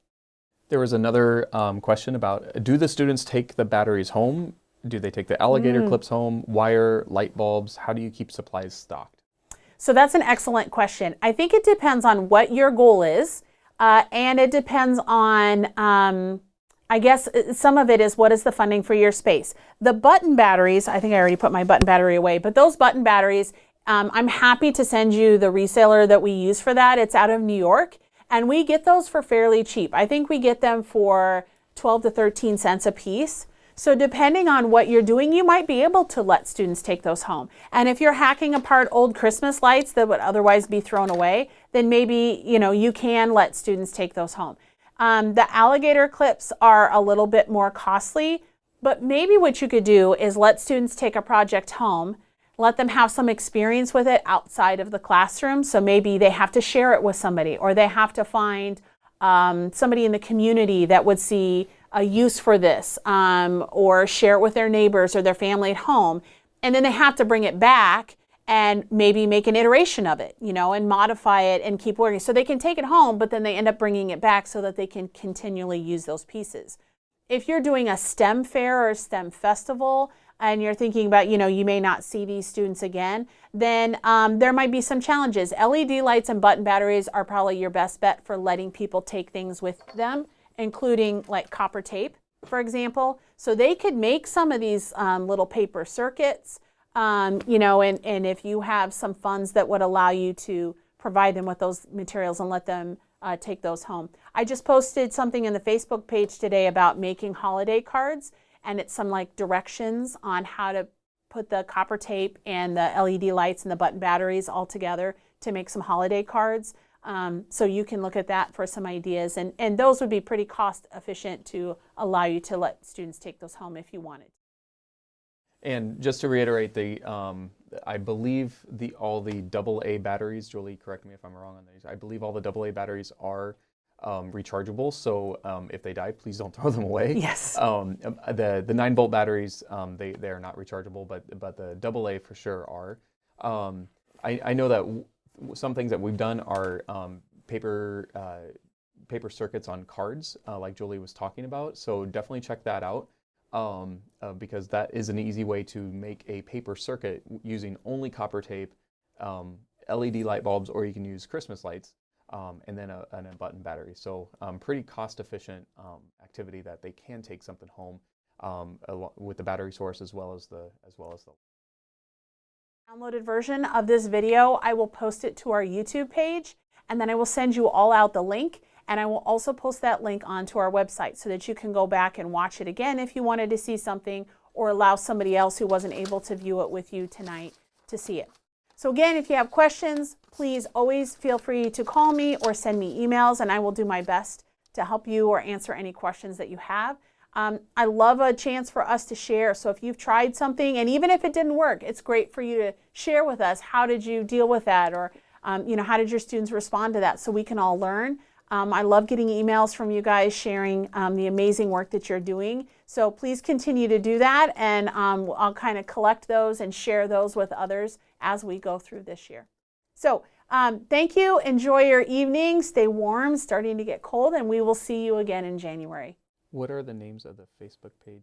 There was another question about, do the students take the batteries home? Do they take the alligator clips home? Wire, light bulbs? How do you keep supplies stocked? So that's an excellent question. I think it depends on what your goal is. And it depends on, I guess some of it is what is the funding for your space. The button batteries, I think I already put my button battery away, but those button batteries, I'm happy to send you the reseller that we use for that. It's out of New York, and we get those for fairly cheap. I think we get them for 12 to 13 cents a piece. So depending on what you're doing, you might be able to let students take those home. And if you're hacking apart old Christmas lights that would otherwise be thrown away, then maybe, you can let students take those home. The alligator clips are a little bit more costly, but maybe what you could do is let students take a project home, let them have some experience with it outside of the classroom. So maybe they have to share it with somebody, or they have to find somebody in the community that would see a use for this, or share it with their neighbors or their family at home. And then they have to bring it back and maybe make an iteration of it, and modify it and keep working. So they can take it home, but then they end up bringing it back so that they can continually use those pieces. If you're doing a STEM fair or a STEM festival, and you're thinking about, you may not see these students again, then there might be some challenges. LED lights and button batteries are probably your best bet for letting people take things with them, including like copper tape, for example. So they could make some of these little paper circuits, and if you have some funds that would allow you to provide them with those materials and let them take those home. I just posted something in the Facebook page today about making holiday cards, and it's some like directions on how to put the copper tape and the LED lights and the button batteries all together to make some holiday cards. So you can look at that for some ideas, and those would be pretty cost efficient to allow you to let students take those home if you wanted. And just to reiterate, I believe all the AA batteries, Jolie, correct me if I'm wrong on these, I believe all the AA batteries are rechargeable, so if they die, please don't throw them away. Yes. The 9-volt batteries, they are not rechargeable, but the AA for sure are. I know that some things that we've done are paper circuits on cards, like Jolie was talking about. So definitely check that out, because that is an easy way to make a paper circuit using only copper tape LED light bulbs, or you can use Christmas lights, and then a button battery. So pretty cost efficient activity that they can take something home with the battery source as well as the downloaded version of this video. I will post it to our YouTube page, and then I will send you all out the link, and I will also post that link onto our website so that you can go back and watch it again if you wanted to see something, or allow somebody else who wasn't able to view it with you tonight to see it. So again, if you have questions, please always feel free to call me or send me emails, and I will do my best to help you or answer any questions that you have. I love a chance for us to share. So if you've tried something, and even if it didn't work, it's great for you to share with us, how did you deal with that? Or how did your students respond to that, so we can all learn. I love getting emails from you guys sharing the amazing work that you're doing. So please continue to do that, and I'll kind of collect those and share those with others as we go through this year. So thank you. Enjoy your evening. Stay warm. Starting to get cold, and we will see you again in January. What are the names of the Facebook page?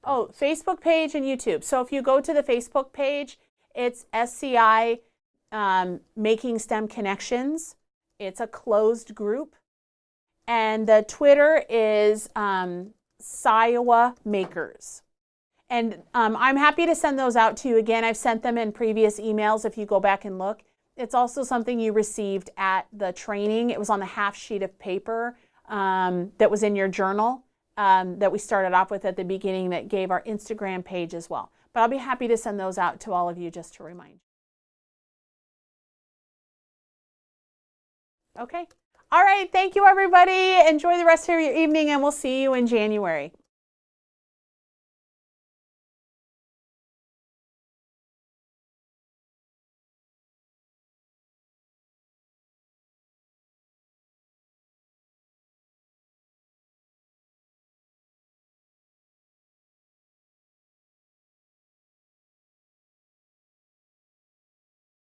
Oh, Facebook page and YouTube. So if you go to the Facebook page, it's SCI Making STEM Connections. It's a closed group. And the Twitter is Siowa Makers. And I'm happy to send those out to you. Again, I've sent them in previous emails if you go back and look. It's also something you received at the training. It was on the half sheet of paper that was in your journal that we started off with at the beginning, that gave our Instagram page as well. But I'll be happy to send those out to all of you just to remind you. Okay. All right. Thank you, everybody. Enjoy the rest of your evening, and we'll see you in January.